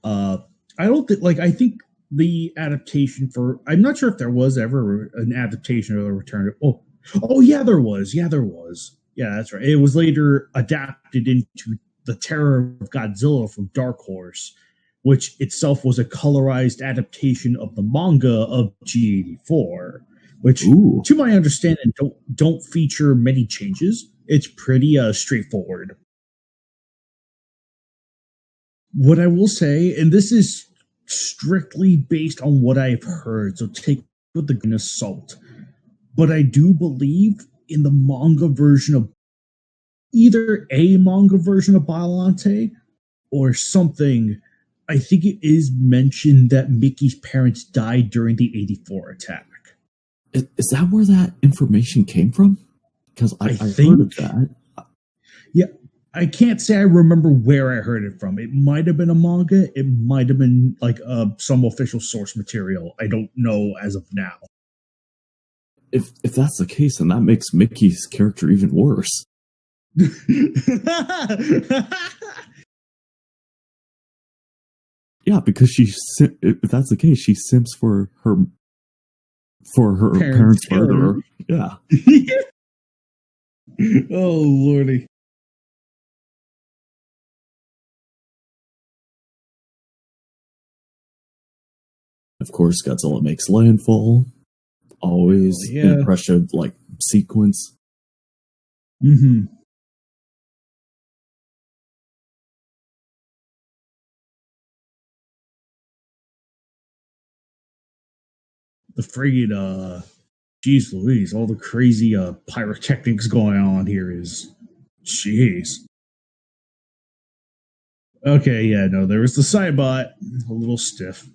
uh, I don't think I think the adaptation for I'm not sure if there was ever an adaptation of the Return. Oh yeah, there was. Yeah, there was. Yeah, that's right. It was later adapted into the Terror of Godzilla from Dark Horse, which itself was a colorized adaptation of the manga of G84, which, Ooh. to my understanding, don't feature many changes. It's pretty straightforward. What I will say, and this is strictly based on what I've heard, so take it with a grain of salt, but I do believe in the manga version of either a manga version of Biollante or something. I think it is mentioned that Mickey's parents died during the 84 attack. Is that where that information came from? Because I heard of that. Yeah, I can't say I remember where I heard it from. It might have been a manga. It might have been some official source material. I don't know as of now. If that's the case, then that makes Mickey's character even worse. Yeah, because if that's the case, she simps for her parents' murderer. Yeah. Oh lordy. Of course, Godzilla makes landfall. Always impressive sequence. Mm-hmm. The friggin' geez Louise, all the crazy pyrotechnics going on here is jeez. Okay, yeah, no, there was the Cybot, a little stiff.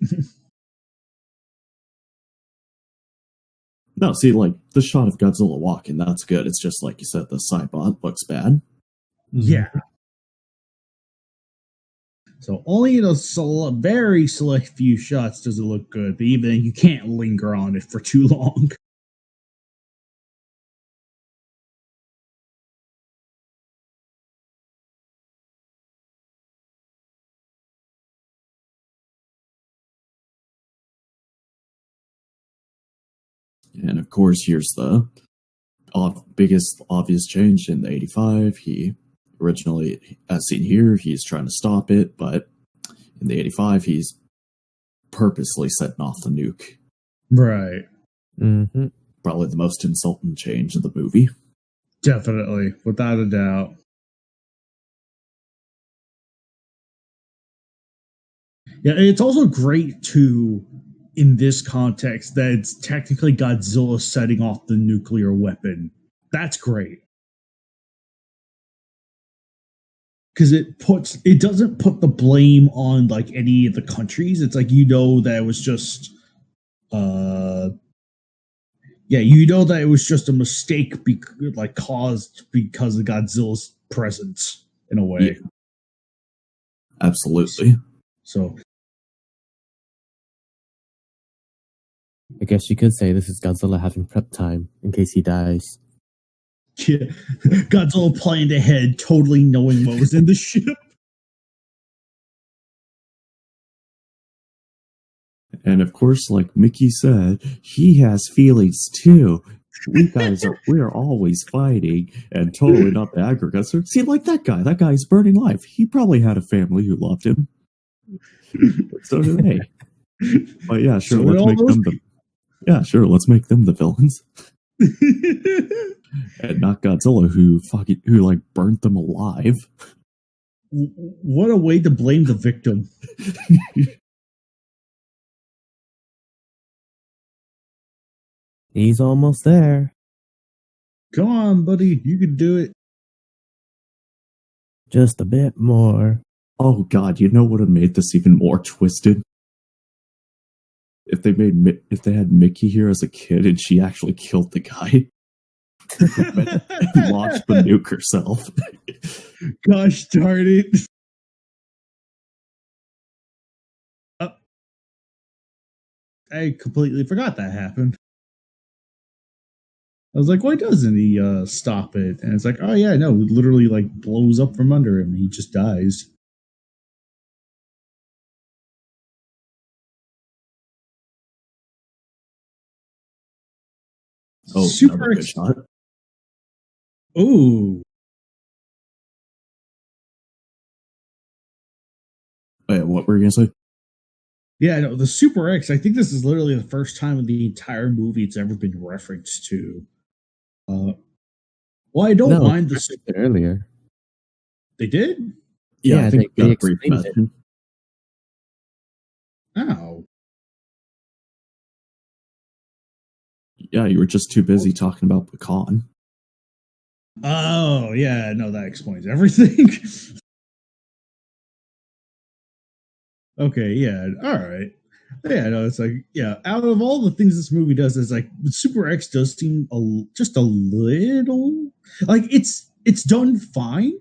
No, see, the shot of Godzilla walking, that's good. It's just like you said, the Cybot looks bad. Yeah. So only in a very select few shots does it look good, but even you can't linger on it for too long. And of course, here's the biggest obvious change in the 85. He originally, as seen here, he's trying to stop it, but in the 85, he's purposely setting off the nuke. Right. Mm-hmm. Probably the most insulting change of the movie. Definitely, without a doubt. Yeah, it's also great too, in this context, that it's technically Godzilla setting off the nuclear weapon. That's great. Because it doesn't put the blame on any of the countries. It's that it was just that it was just a mistake caused because of Godzilla's presence in a way. Yeah. Absolutely. So I guess you could say this is Godzilla having prep time in case he dies. yeah, Godzilla planned ahead, totally knowing what was in the ship. And of course, like Mickey said, he has feelings too. We are always fighting and totally not the aggressor. See, like that guy's burning life. He probably had a family who loved him. So do they. But yeah, sure, So let's make them the villains. And not Godzilla, who burnt them alive. What a way to blame the victim. He's almost there. Come on, buddy, you can do it. Just a bit more. Oh god, you know what would have made this even more twisted? If they had Mickey here as a kid and she actually killed the guy. And launched the nuke herself. Gosh darn it. I completely forgot that happened. I was like, why doesn't he stop it? And it's like, oh yeah, no, it literally like blows up from under him. He just dies. Oh, Super another good shot. Oh, Oh, yeah, what were you gonna say? yeah, no, the Super X. I think this is literally the first time in the entire movie it's ever been referenced to. Uh, well, I don't No, mind the. earlier. They did. Yeah, Yeah, I think we they got a brief explained it. mention. Oh, Yeah, you were just too busy talking about pecan. oh, yeah. No, that explains everything. Okay, yeah, all right. Yeah, no, it's like, yeah, out of all the things this movie does, it's like Super X does seem just a little like it's done fine.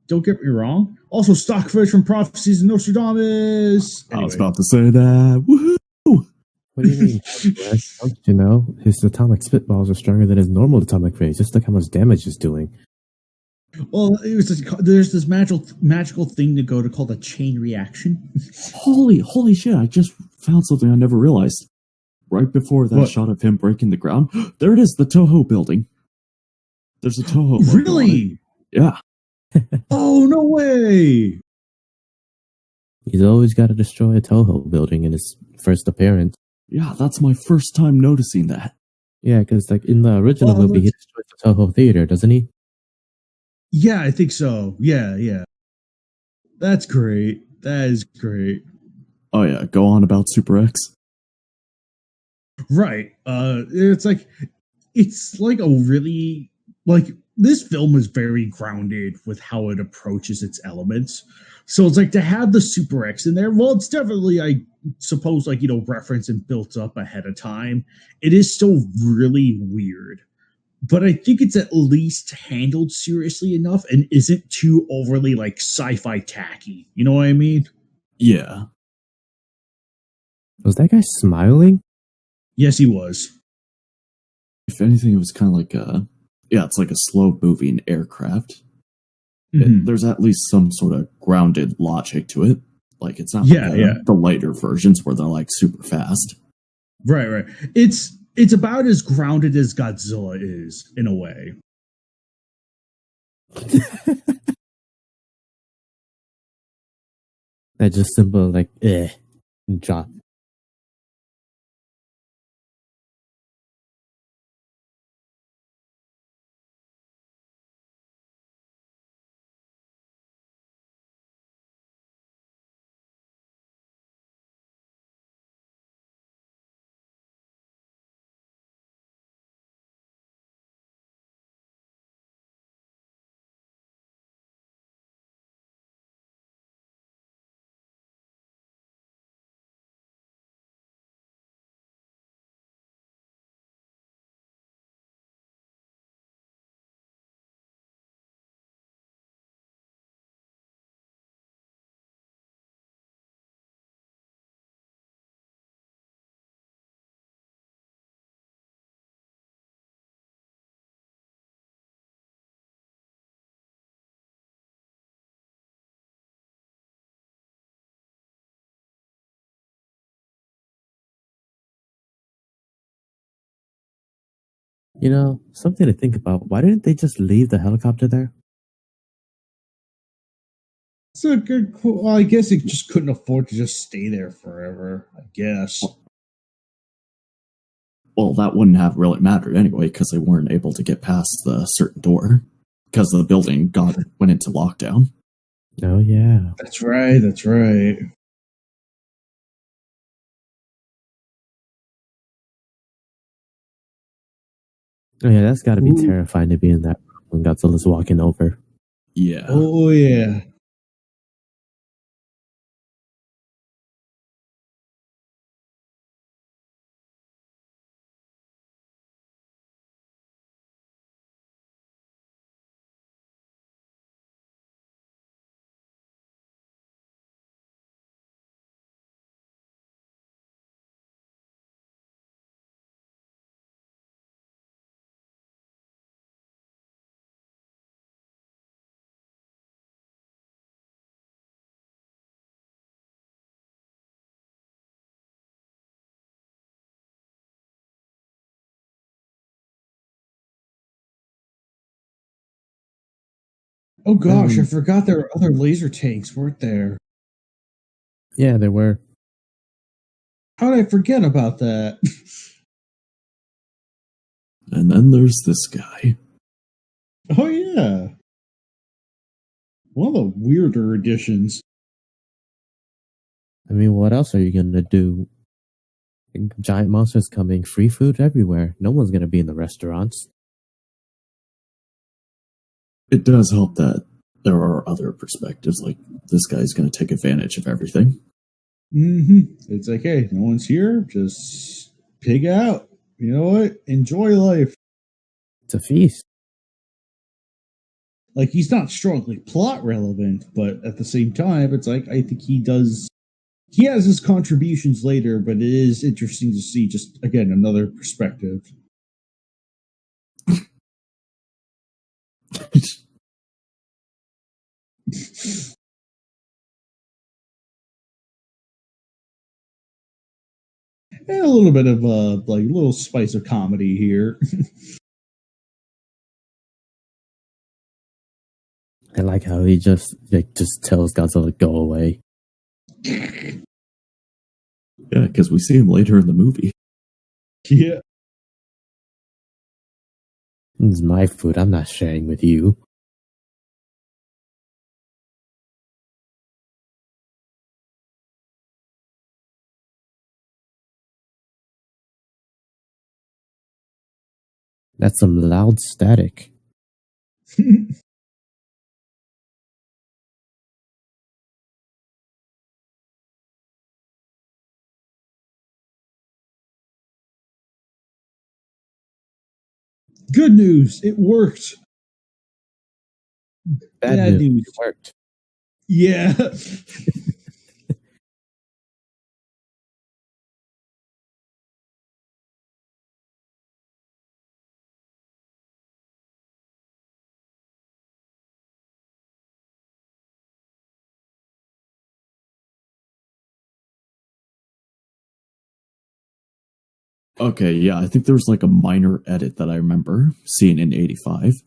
Don't get me wrong. Also, stock footage from Prophecies and Nostradamus. I was Anyway, about to say that. Woohoo! What do you mean? Don't you know his atomic spitballs are stronger than his normal atomic rays? Just look how much damage it's doing. well, it was just, there's this magical thing to go to called a chain reaction. Holy shit! I just found something I never realized. Right before that What? shot of him breaking the ground, there it is, the Toho building. There's a Toho logo on it. Really? Yeah. Oh no way! He's always got to destroy a Toho building in his first appearance. Yeah, that's my first time noticing that. Yeah, because like in the original Well, movie, he destroys the Toho theater, doesn't he? Yeah, I think so. Yeah, yeah. That's great. That is great. Oh yeah, go on about Super X. Right. It's like a really like this film is very grounded with how it approaches its elements. So it's like to have the Super X in there. Well, it's definitely, I suppose, like, you know, referenced and built up ahead of time. It is still really weird, but I think it's at least handled seriously enough and isn't too overly like sci-fi tacky. You know what I mean? Yeah. Was that guy smiling? Yes, he was. If anything, it was kind of like it's like a slow moving aircraft. Mhm. There's at least some sort of grounded logic to it. Like it's not Yeah, like yeah. the lighter versions where they're like super fast. Right, right. It's about as grounded as Godzilla is in a way. That just simple like drop. You know, something to think about. Why didn't they just leave the helicopter there? It's a good. Well, I guess it just couldn't afford to just stay there forever. I guess. Well, that wouldn't have really mattered anyway because they weren't able to get past the certain door because the building went into lockdown. Oh yeah. That's right. That's right. Oh yeah, that's got to be Ooh. terrifying to be in that when Godzilla's walking over. Yeah. Oh yeah. Oh gosh, I forgot there were other laser tanks, weren't there? Yeah, there were. How did I forget about that? And then there's this guy. Oh yeah. One of the weirder additions. I mean, what else are you gonna do? Giant monsters coming, free food everywhere. No one's gonna be in the restaurants. It does help that there are other perspectives, like this guy's going to take advantage of everything. It's like, hey, no one's here. Just pig out. You know what? Enjoy life. It's a feast. Like, he's not strongly plot relevant, but at the same time, it's like, I think he has his contributions later, but it is interesting to see just, again, another perspective. And a little bit of like a little spice of comedy here. I like how he just tells Godzilla to go away. Yeah, because we see him later in the movie. Yeah. This is my food. I'm not sharing with you. That's some loud static. Good news, it worked. Bad news. It worked. Yeah. Okay, yeah, I think there was like a minor edit that I remember seeing in '85.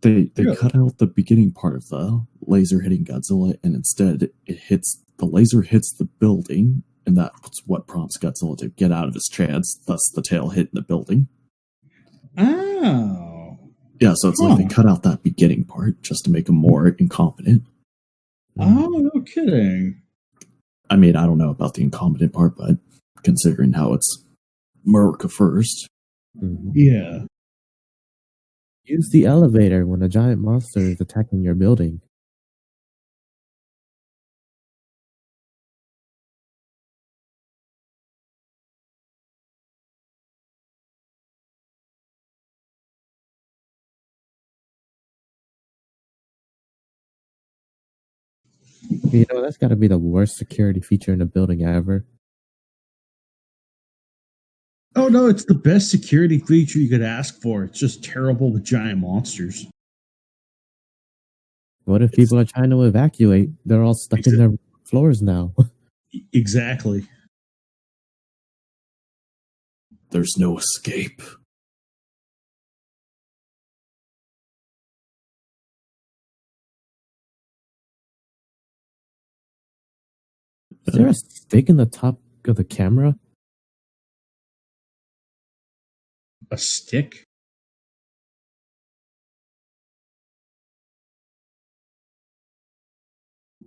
They Really? cut out the beginning part of the laser hitting Godzilla, and instead the laser hits the building, and that's what prompts Godzilla to get out of his trance. Thus, the tail hitting the building. Oh. Yeah, so it's like they cut out that beginning part just to make him more incompetent. Oh, no kidding. I mean, I don't know about the incompetent part, but considering how it's America first. Yeah. Use the elevator when a giant monster is attacking your building. You know, that's got to be the worst security feature in a building ever. Oh no, it's the best security feature you could ask for. It's just terrible with giant monsters. What if people are trying to evacuate? They're all stuck in their floors now. Exactly. There's no escape. Is there a stick in the top of the camera? A stick?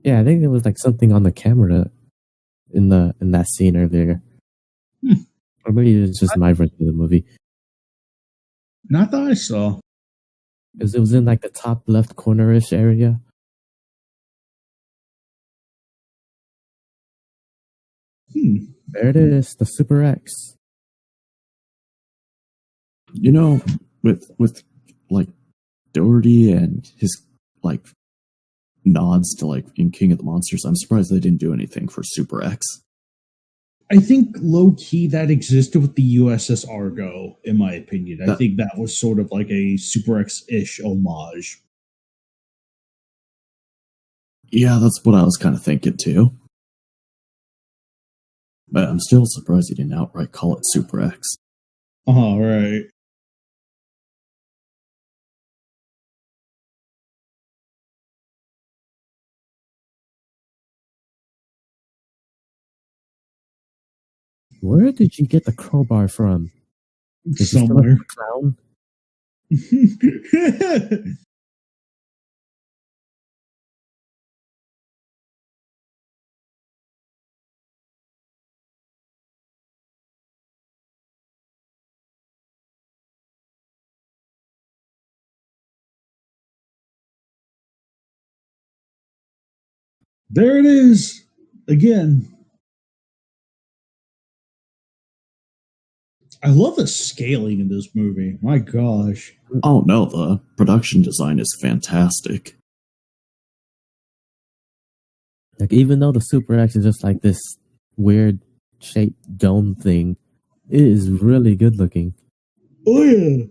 Yeah, I think there was like something on the camera in that scene earlier. Or maybe it's just my version of the movie. Not that I saw. Because it was in like the top left corner-ish area. There it is, the Super X. You know, with like Doherty and his like nods to like in King of the Monsters, I'm surprised they didn't do anything for Super X. I think low key that existed with the USS Argo, in my opinion. I think that was sort of like a Super X-ish homage. Yeah, that's what I was kind of thinking too. But I'm still surprised he didn't outright call it Super X. Oh, right. Where did you get the crowbar from? Did Somewhere. You clown? There it is again. I love the scaling in this movie. My gosh. Oh no, the production design is fantastic. Like, even though the Super X is just like this weird shaped dome thing, it is really good looking. Oh yeah.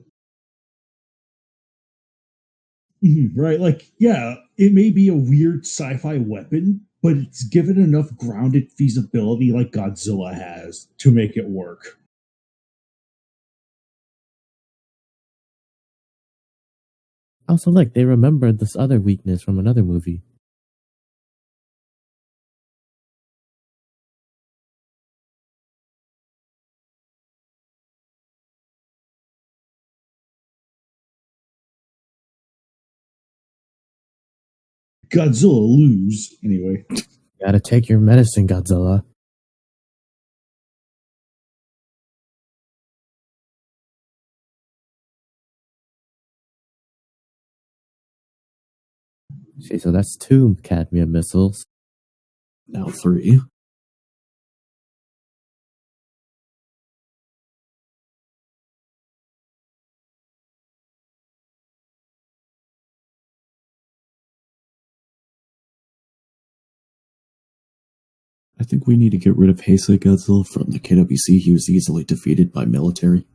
Right, like, yeah, it may be a weird sci-fi weapon, but it's given enough grounded feasibility like Godzilla has to make it work. Also, like, they remembered this other weakness from another movie. Godzilla lose anyway. Gotta take your medicine, Godzilla. Okay, so that's 2 cadmium missiles. Now 3. I think we need to get rid of Heisei Godzilla from the KWC. He was easily defeated by military.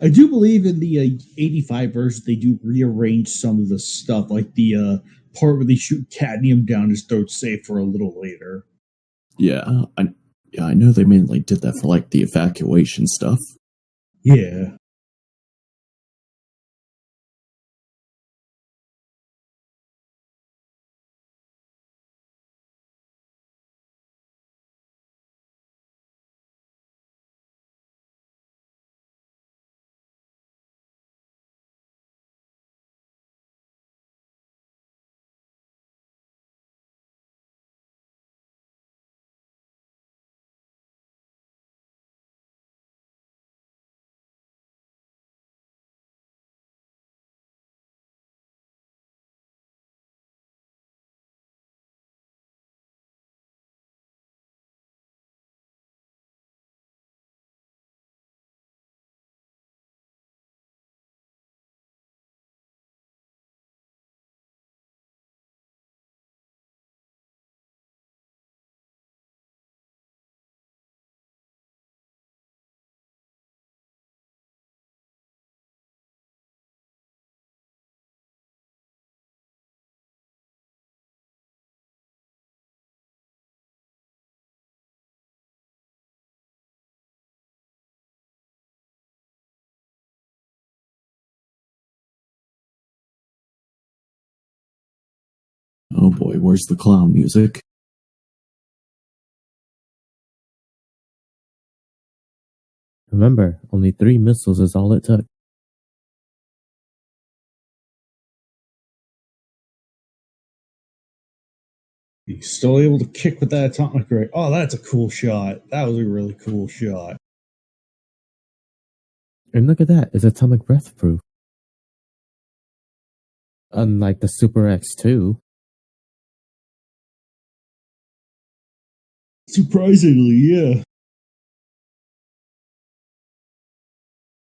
I do believe in the 85 version they do rearrange some of the stuff, like the part where they shoot cadmium down his throat, save for a little later. Yeah, I know they mainly did that for like the evacuation stuff. Yeah. Oh boy, where's the clown music? Remember, only 3 missiles is all it took. He's still able to kick with that atomic ray. Oh, that's a cool shot. That was a really cool shot. And look at that, it's atomic breath proof. Unlike the Super X2. Surprisingly, yeah.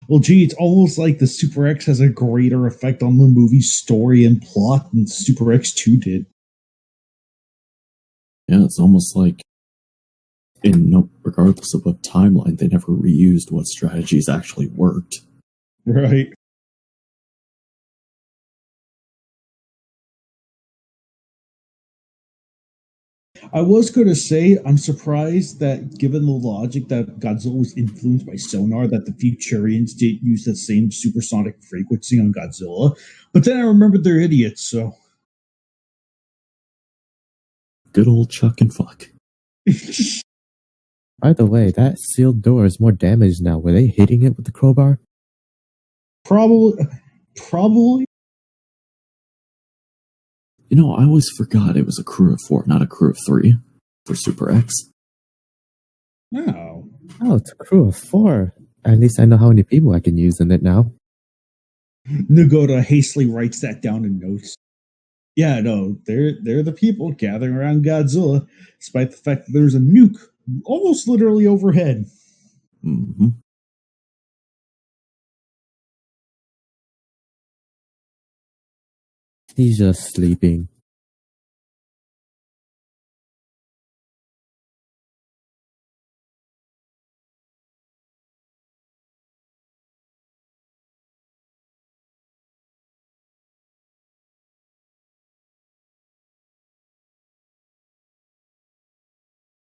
Well, gee, it's almost like the Super X has a greater effect on the movie's story and plot than Super X2 did. Yeah, it's almost like, regardless of what timeline, they never reused what strategies actually worked. Right. I was going to say, I'm surprised that given the logic that Godzilla was influenced by sonar, that the Futurians didn't use the same supersonic frequency on Godzilla. But then I remembered they're idiots, so. good old Chuck and Fuck. By the way, that sealed door is more damaged now. Were they hitting it with the crowbar? Probably. You know, I always forgot it was a crew of 4, not a crew of 3 for Super X. No. Oh, it's a crew of 4. At least I know how many people I can use in it now. Nagoda hastily writes that down in notes. Yeah, no, they're the people gathering around Godzilla, despite the fact that there's a nuke almost literally overhead. Mm-hmm. He's just sleeping.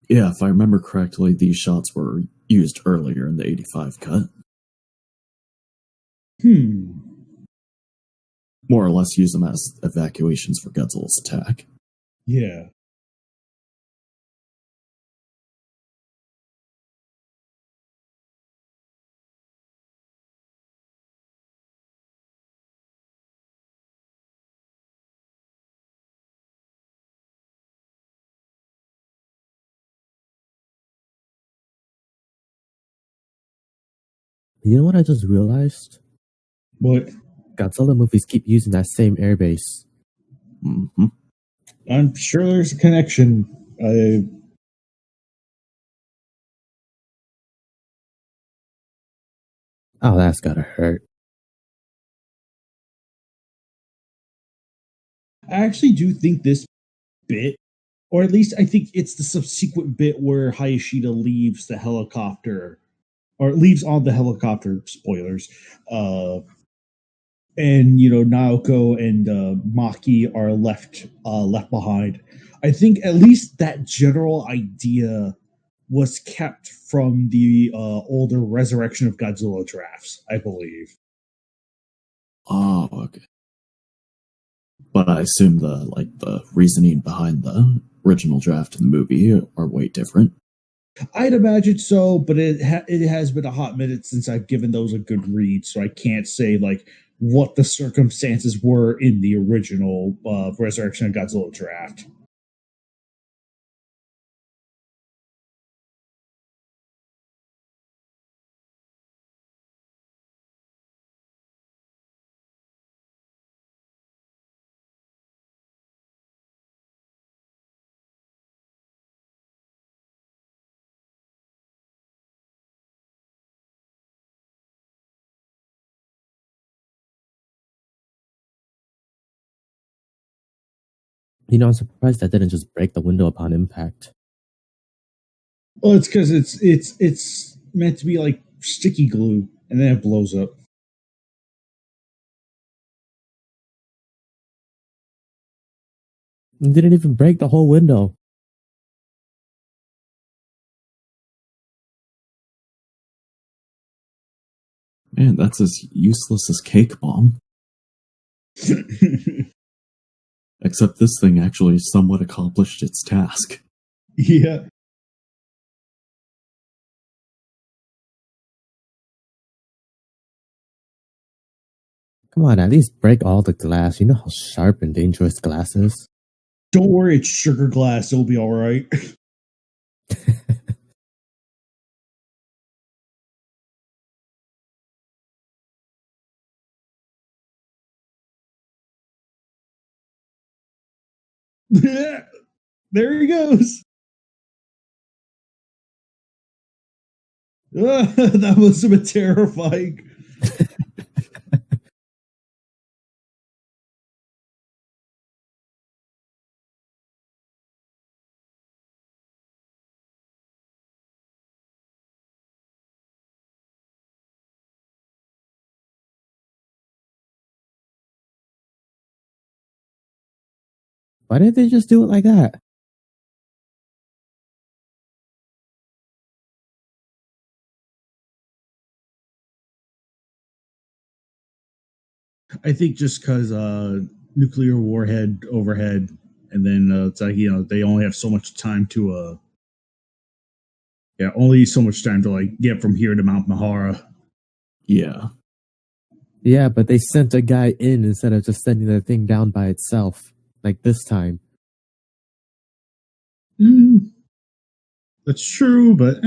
Yeah, if I remember correctly, these shots were used earlier in the 85 cut. More or less use them as evacuations for Godzilla's attack. Yeah. You know what I just realized? What? Godzilla movies keep using that same airbase. Mm-hmm. I'm sure there's a connection. Oh, that's gotta hurt. I actually do think this bit, or at least I think it's the subsequent bit where Hayashida leaves the helicopter, or leaves on the helicopter, spoilers, and Naoko and Maki are left behind. I think at least that general idea was kept from the older Resurrection of Godzilla drafts, I believe. Oh, okay. But I assume the reasoning behind the original draft of the movie are way different. I'd imagine so, but it has been a hot minute since I've given those a good read, so I can't say like what the circumstances were in the original Resurrection of Godzilla draft. You know, I'm surprised that didn't just break the window upon impact. Well, it's because it's meant to be like sticky glue, and then it blows up. It didn't even break the whole window. Man, that's as useless as Cake Bomb. Except this thing actually somewhat accomplished its task. Yeah. Come on, at least break all the glass. You know how sharp and dangerous glass is? Don't worry, it's sugar glass. It'll be all right. There he goes. That must have been terrifying. Why didn't they just do it like that? I think just because nuclear warhead overhead. and then it's like they only have so much time to only so much time to like get from here to Mount Mahara. Yeah. Yeah, but they sent a guy in instead of just sending the thing down by itself, like this time. That's true, but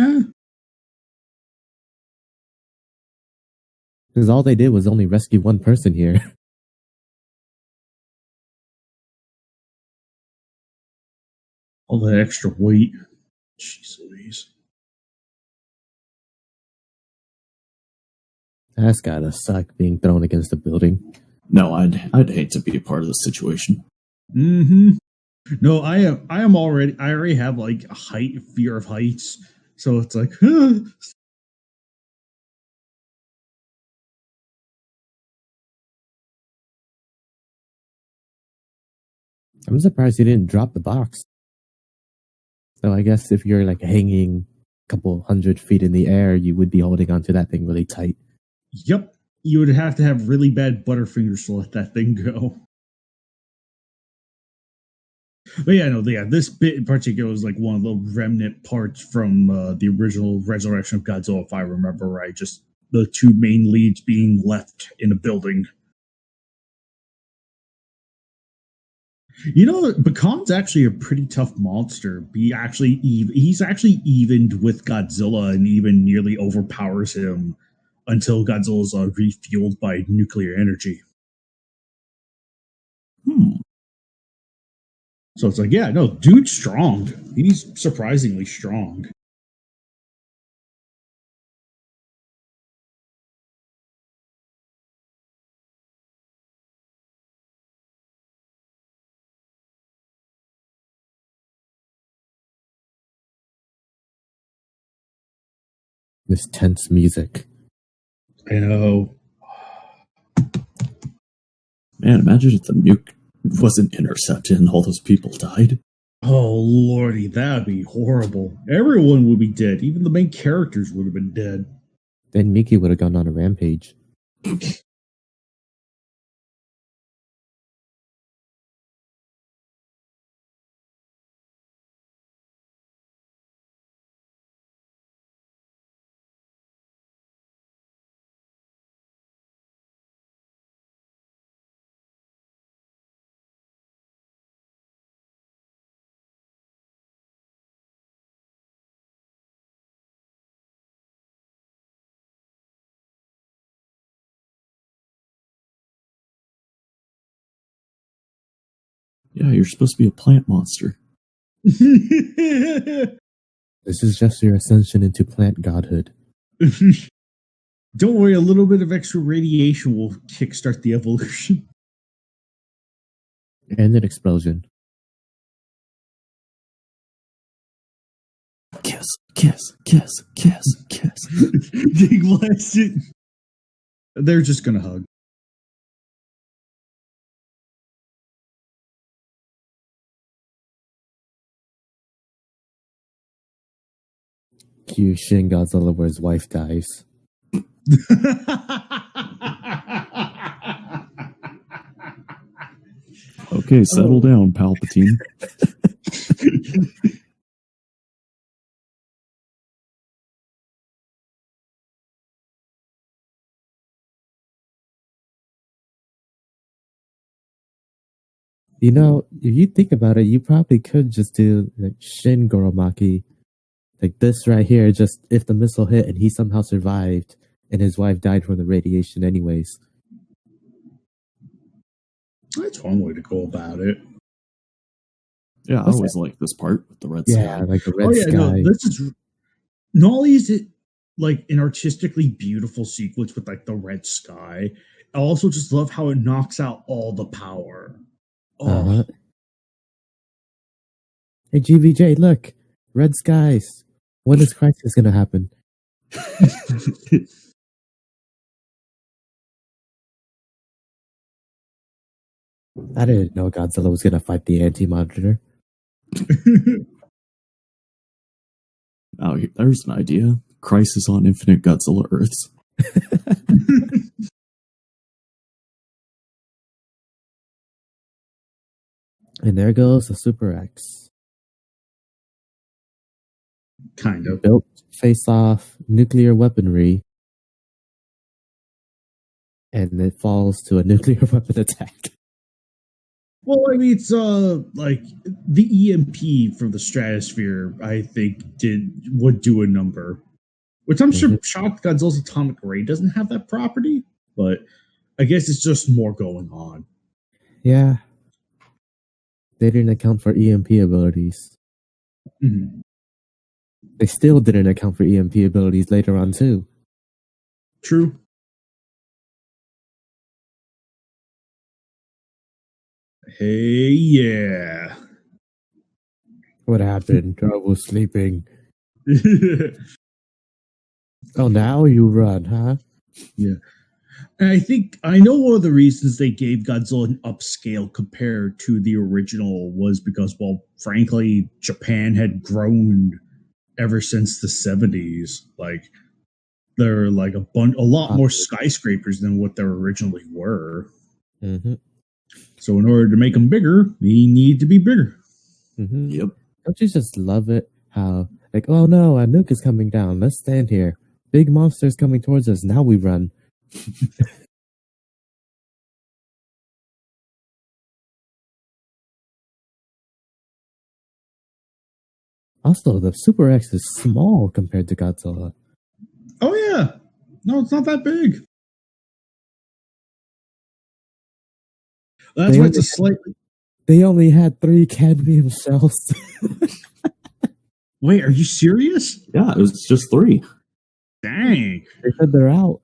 Because all they did was only rescue one person here. all that extra weight. Jeez Louise. That's gotta suck being thrown against a building. No, I'd hate to be a part of the situation. No, I already have like a fear of heights. So it's like I'm surprised you didn't drop the box. So I guess if you're like hanging a couple 100 feet in the air, you would be holding onto that thing really tight. Yep. You would have to have really bad butterfingers to let that thing go. But this bit in particular was like one of the remnant parts from the original Resurrection of Godzilla, if I remember right. Just the two main leads being left in a building. Bakan's actually a pretty tough monster. He's actually evened with Godzilla and even nearly overpowers him until Godzilla's refueled by nuclear energy. So it's like, dude's strong. He's surprisingly strong. This tense music. I know. Man, imagine if the nuke wasn't intercepted and all those people died. Oh, lordy, that'd be horrible. Everyone would be dead. Even the main characters would have been dead. Then Miki would have gone on a rampage. Yeah, you're supposed to be a plant monster. This is just your ascension into plant godhood. Don't worry, a little bit of extra radiation will kickstart the evolution. And an explosion. Kiss, kiss, kiss, kiss, kiss. They blast it. They're just gonna hug. Cue Shin Godzilla where his wife dies. Okay, settle down, Palpatine. If you think about it, you probably could just do like Shin Goromaki. Like this right here, just if the missile hit and he somehow survived and his wife died from the radiation anyways. That's one way to go about it. Yeah, I always like this part with the red sky. Yeah, like the red sky. No, this is not only is it like an artistically beautiful sequence with like the red sky, I also just love how it knocks out all the power. Uh-huh. Hey GVJ, look, red skies. When is crisis gonna happen? I didn't know Godzilla was gonna fight the Anti-Monitor. Oh, there's an idea. Crisis on Infinite Godzilla Earths. And there goes the Super X. Kind of. Built face off nuclear weaponry. And it falls to a nuclear weapon attack. Well, I mean, it's like the EMP from the stratosphere, I think, would do a number. Which I'm sure shocked Godzilla's atomic ray doesn't have that property, but I guess it's just more going on. Yeah. They didn't account for EMP abilities. Mm-hmm. They still didn't account for EMP abilities later on, too. True. Hey, yeah. What happened? I was sleeping. Oh, now you run, huh? Yeah. And I think I know one of the reasons they gave Godzilla an upscale compared to the original was because, well, frankly, Japan had grown ever since the 70s. Like, there are like a lot more skyscrapers than what there originally were. Mm-hmm. So in order to make them bigger, they need to be bigger. Mm-hmm. Yep. Don't you just love it? How, like, oh no, a nuke is coming down. Let's stand here. Big monsters coming towards us. Now we run. Also, the Super X is small compared to Godzilla. Oh yeah. No, it's not that big. That's why it's a slightly... They only had 3 cadmium cells. Wait, are you serious? Yeah, it was just 3. Dang. They said they're out.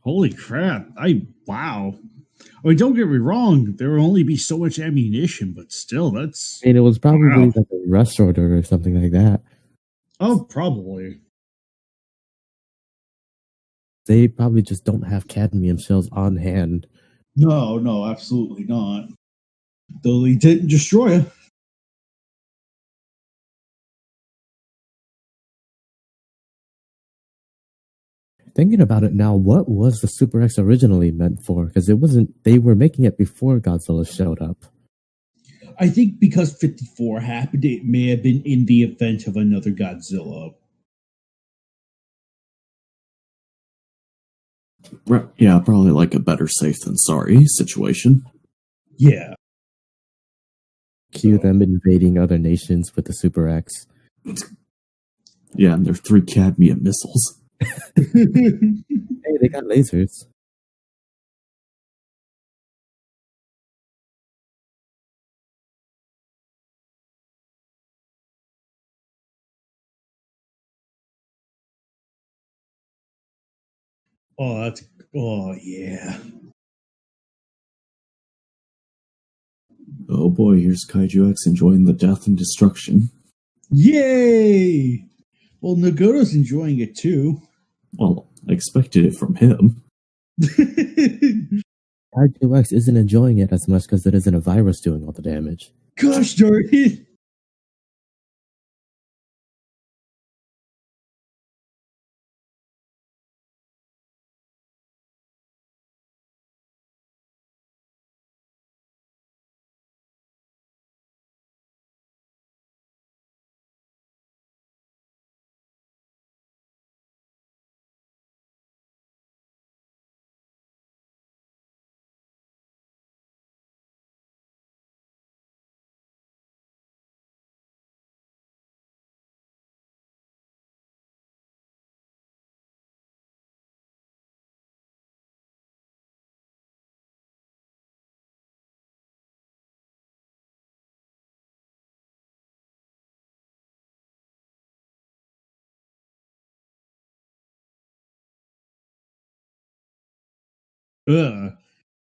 Holy crap. Wow. I mean, don't get me wrong, there will only be so much ammunition, but still, that's... I mean, it was probably like a rush order or something like that. Oh, probably. They probably just don't have cadmium shells on hand. No, absolutely not. Though they didn't destroy it. Thinking about it now, what was the Super X originally meant for? Because it wasn't, they were making it before Godzilla showed up. I think because 54 happened, it may have been in the event of another Godzilla. Yeah, probably like a better safe than sorry situation. Yeah. Cue them invading other nations with the Super X. Yeah, and they're 3 cadmium missiles. Hey, they got lasers. Oh, yeah. Oh boy, here's KaijuX enjoying the death and destruction. Yay! Well, Nagoto's enjoying it too. Well, I expected it from him. KaijuX isn't enjoying it as much because it isn't a virus doing all the damage. Gosh darn it!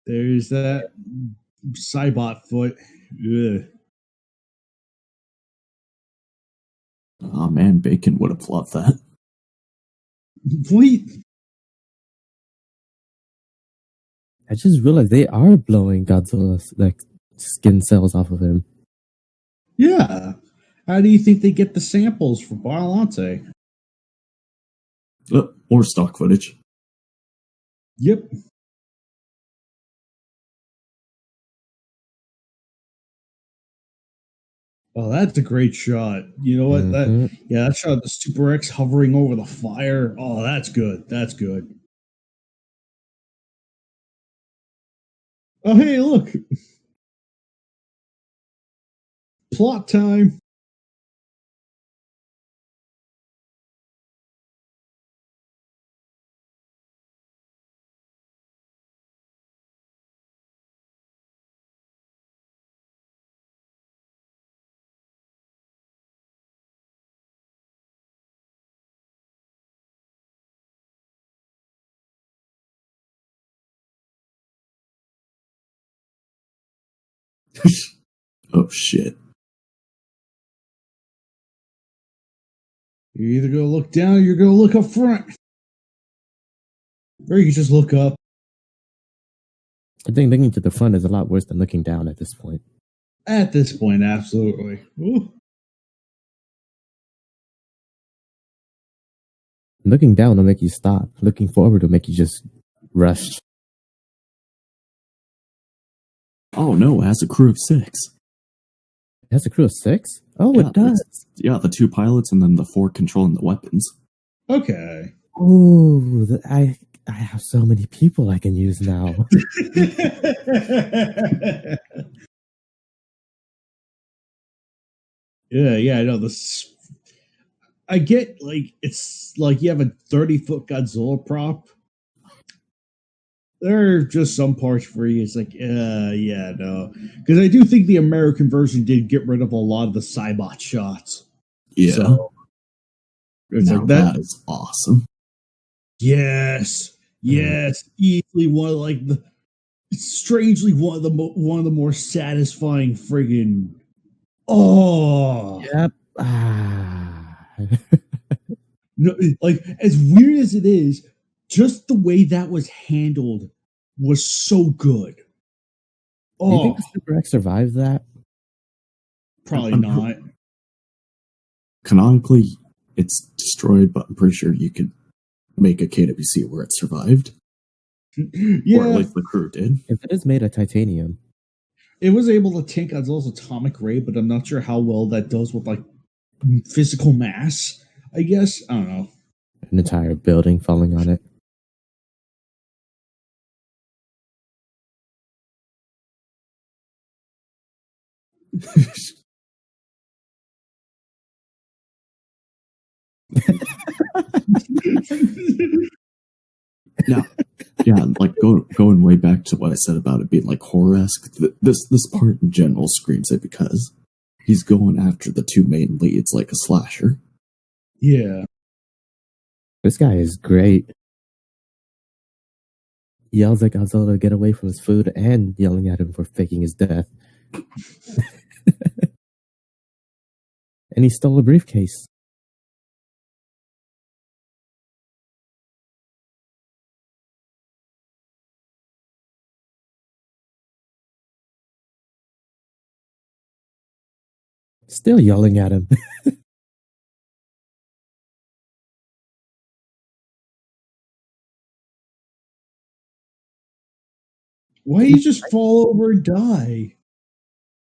There's that Cybot foot. Ugh. Oh man, Bacon would have loved that. Wait. I just realized they are blowing Godzilla's like skin cells off of him. Yeah. How do you think they get the samples for Biollante? More stock footage. Yep. Oh, that's a great shot. You know what? That shot of the Super X hovering over the fire. Oh, that's good. That's good. Oh, hey, look. Plot time. Oh shit. You're either going to look down or you're going to look up front. Or you can just look up. I think looking to the front is a lot worse than looking down at this point. At this point, absolutely. Ooh. Looking down will make you stop. Looking forward will make you just rush. Oh no, it has a crew of 6. It has a crew of 6? Oh, Yeah, it does. Yeah, the 2 pilots and then the 4 controlling the weapons. Okay. Oh, I have so many people I can use now. Yeah, I know this. I get like it's like you have a 30-foot Godzilla prop. There are just some parts where it's like, yeah, no, because I do think the American version did get rid of a lot of the Cybot shots. Yeah, so, it's now like that is awesome. Yes, easily one of like the strangely one of the more satisfying friggin' Yep. No, like as weird as it is, just the way that was handled was so good. Do you think the Super X survives that? Probably not. Canonically, it's destroyed, but I'm pretty sure you could make a KWC where it survived. Yeah, or at least the crew did. If it is made of titanium, it was able to tank Godzilla's atomic ray, but I'm not sure how well that does with like physical mass. I guess I don't know. An entire building falling on it. Now, yeah, like going way back to what I said about it being like horror-esque. This part in general screams it because he's going after the 2 main leads like a slasher. Yeah, this guy is great. He yells at Godzilla to get away from his food and yelling at him for faking his death. And he stole a briefcase. Still yelling at him. why you just fall over and die?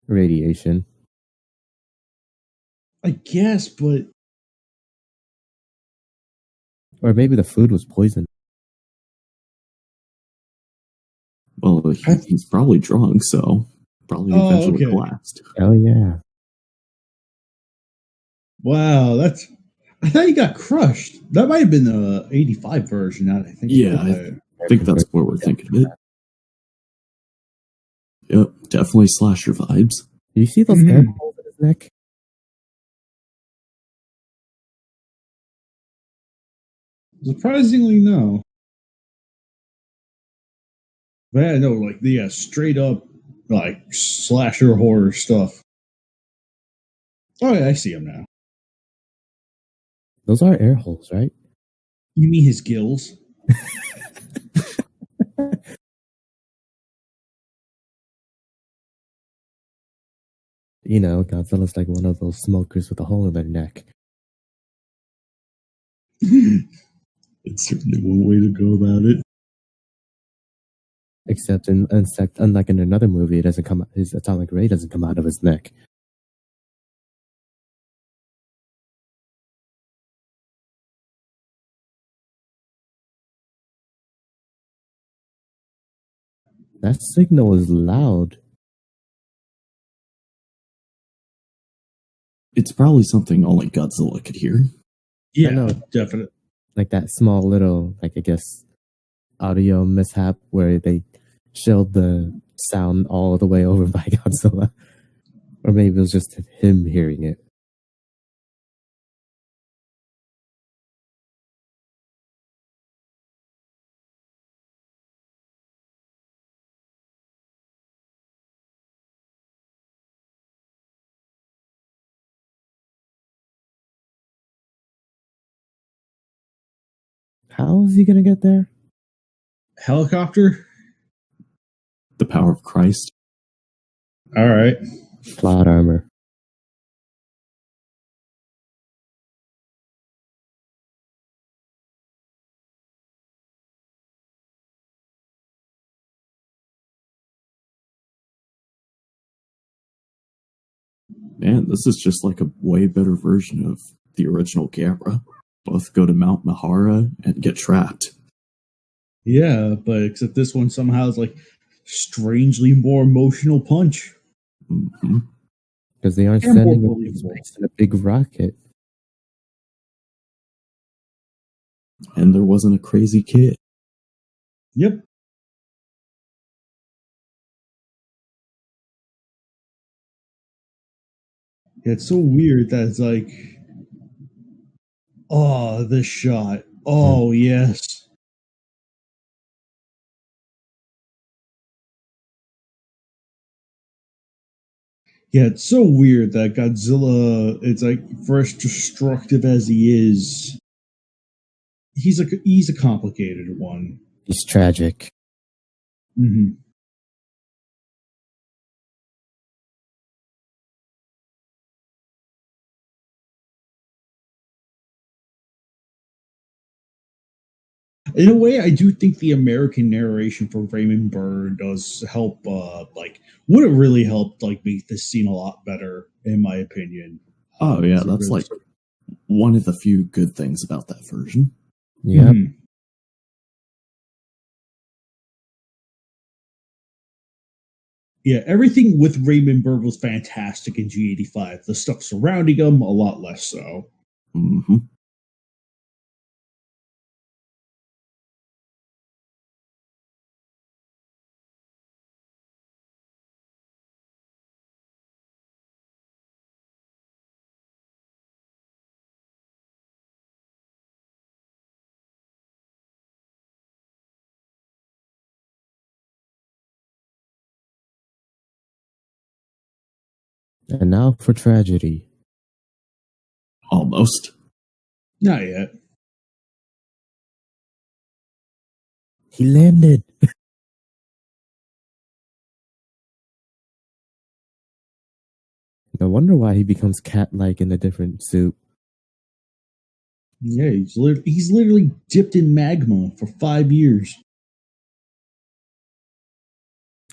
Radiation. I guess, but Or maybe the food was poisoned. Well, he's probably drunk, so probably eventually collapsed. Oh yeah. Wow, that's. I thought he got crushed. That might have been the '85 version. Now that I think. Yeah, I think that's what we're thinking of it. Yep, definitely slasher vibes. Do you see those air holes in his neck? Surprisingly, no. But yeah, no, like the straight up like slasher horror stuff. Oh yeah, I see him now. Those are air holes, right? You mean his gills? You know, Godzilla's like one of those smokers with a hole in their neck. It's certainly one way to go about it. Except unlike in another movie, it doesn't come. His atomic ray doesn't come out of his neck. That signal is loud. It's probably something only Godzilla could hear. Yeah, know. definitely. Like that small little, like I guess, audio mishap where they showed the sound all the way over by Godzilla. Or maybe it was just him hearing it. How is he gonna get there? Helicopter? The power of Christ. All right. Plot armor. Man, this is just like a way better version of the original camera. Both go to Mount Mahara and get trapped. Yeah, but except this one somehow is like strangely more emotional punch. Mm-hmm. Because they aren't And more sending believable. space in a big rocket. And there wasn't a crazy kid. Yep. Yeah, it's so weird that it's like, oh, this shot. Oh, yes. Yeah, it's so weird that Godzilla, it's like, for as destructive as he is, he's a complicated one. He's tragic. Mm-hmm. In a way, I do think the American narration for Raymond Burr does help. Would have really helped like make this scene a lot better, in my opinion. Oh yeah, It that's really like one of the few good things about that version. Yep. Mhm. Yeah, everything with Raymond Burr was fantastic in G85. The stuff surrounding him, a lot less so. Mm-hmm. And now for tragedy. Almost. Not yet. He landed. No wonder why he becomes cat-like in a different suit. Yeah, he's literally dipped in magma for 5 years.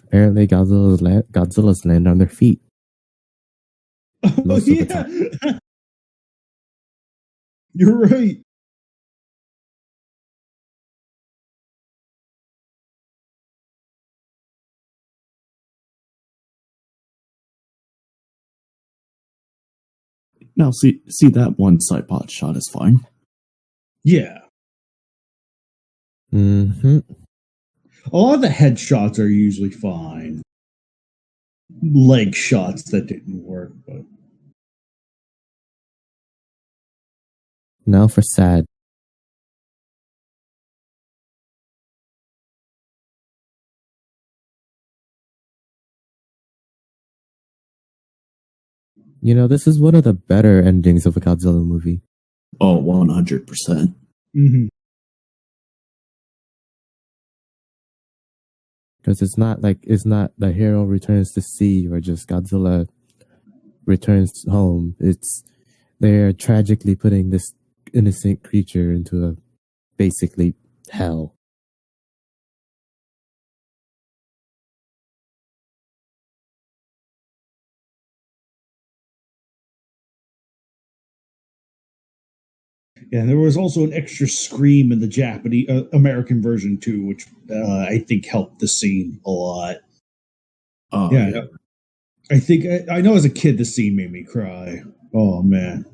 Apparently, Godzilla's land on their feet. Oh Most of the time. yeah, you're right. Now see that one side pot shot is fine. Yeah, Mm-hmm. a lot of the headshots are usually fine. Leg shots that didn't work, but Now for sad. You know, this is one of the better endings of a Godzilla movie. Oh, 100%. mm-hmm. Because it's not the hero returns to sea or just Godzilla returns home. It's they're tragically putting this innocent creature into a basically hell. Yeah, and there was also an extra scream in the Japanese American version too, which I think helped the scene a lot. Oh, Yeah, I think I know as a kid, the scene made me cry. Oh man.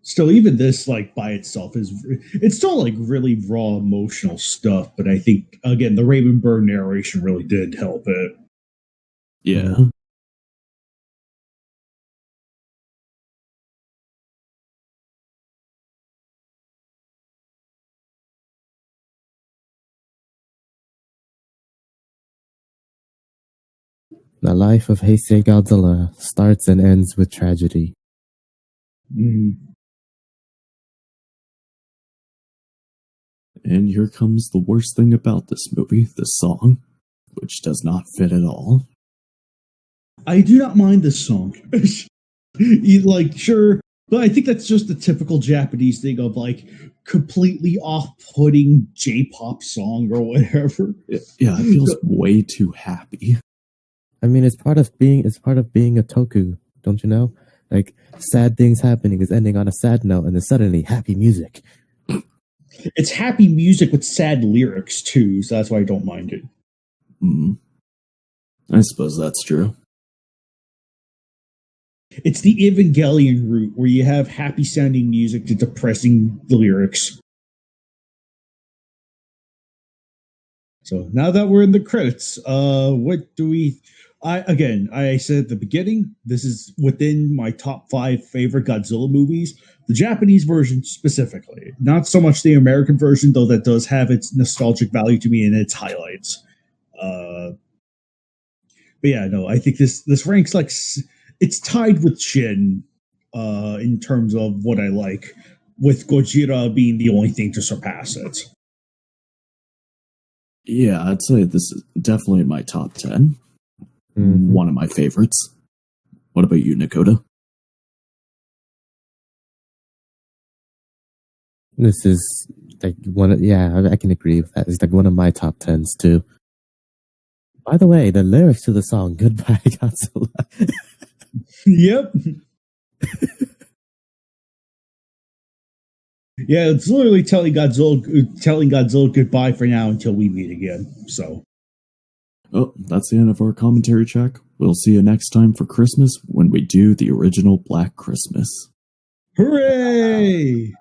Still, even this, like by itself, it's still like really raw emotional stuff. But I think again, the Raven Bird narration really did help it. yeah. The life of Heisei Godzilla starts and ends with tragedy. And here comes the worst thing about this movie, the song, which does not fit at all. I do not mind this song. Like, sure, but I think that's just the typical Japanese thing of like completely off-putting J-pop song or whatever. Yeah, it feels way too happy. I mean, it's part of being a toku, don't you know? Like, sad things happening is ending on a sad note, and then suddenly happy music. It's happy music with sad lyrics too, so that's why I don't mind it. I suppose that's true. It's the Evangelion route where you have happy sounding music to depressing lyrics. So now that we're in the credits, what do we? I said at the beginning, this is within my top 5 favorite Godzilla movies. The Japanese version specifically, not so much the American version, though that does have its nostalgic value to me and its highlights. But yeah, no, I think this ranks like it's tied with Shin in terms of what I like, with Gojira being the only thing to surpass it. Yeah, I'd say this is definitely my top 10. One of my favorites. What about you, Nakota? This is like I can agree with that. It's like one of my top 10s too. By the way, the lyrics to the song "Goodbye Godzilla." Yep. Yeah, it's literally telling Godzilla goodbye for now until we meet again. So. Oh, that's the end of our commentary check. We'll see you next time for Christmas when we do the original Black Christmas. Hooray!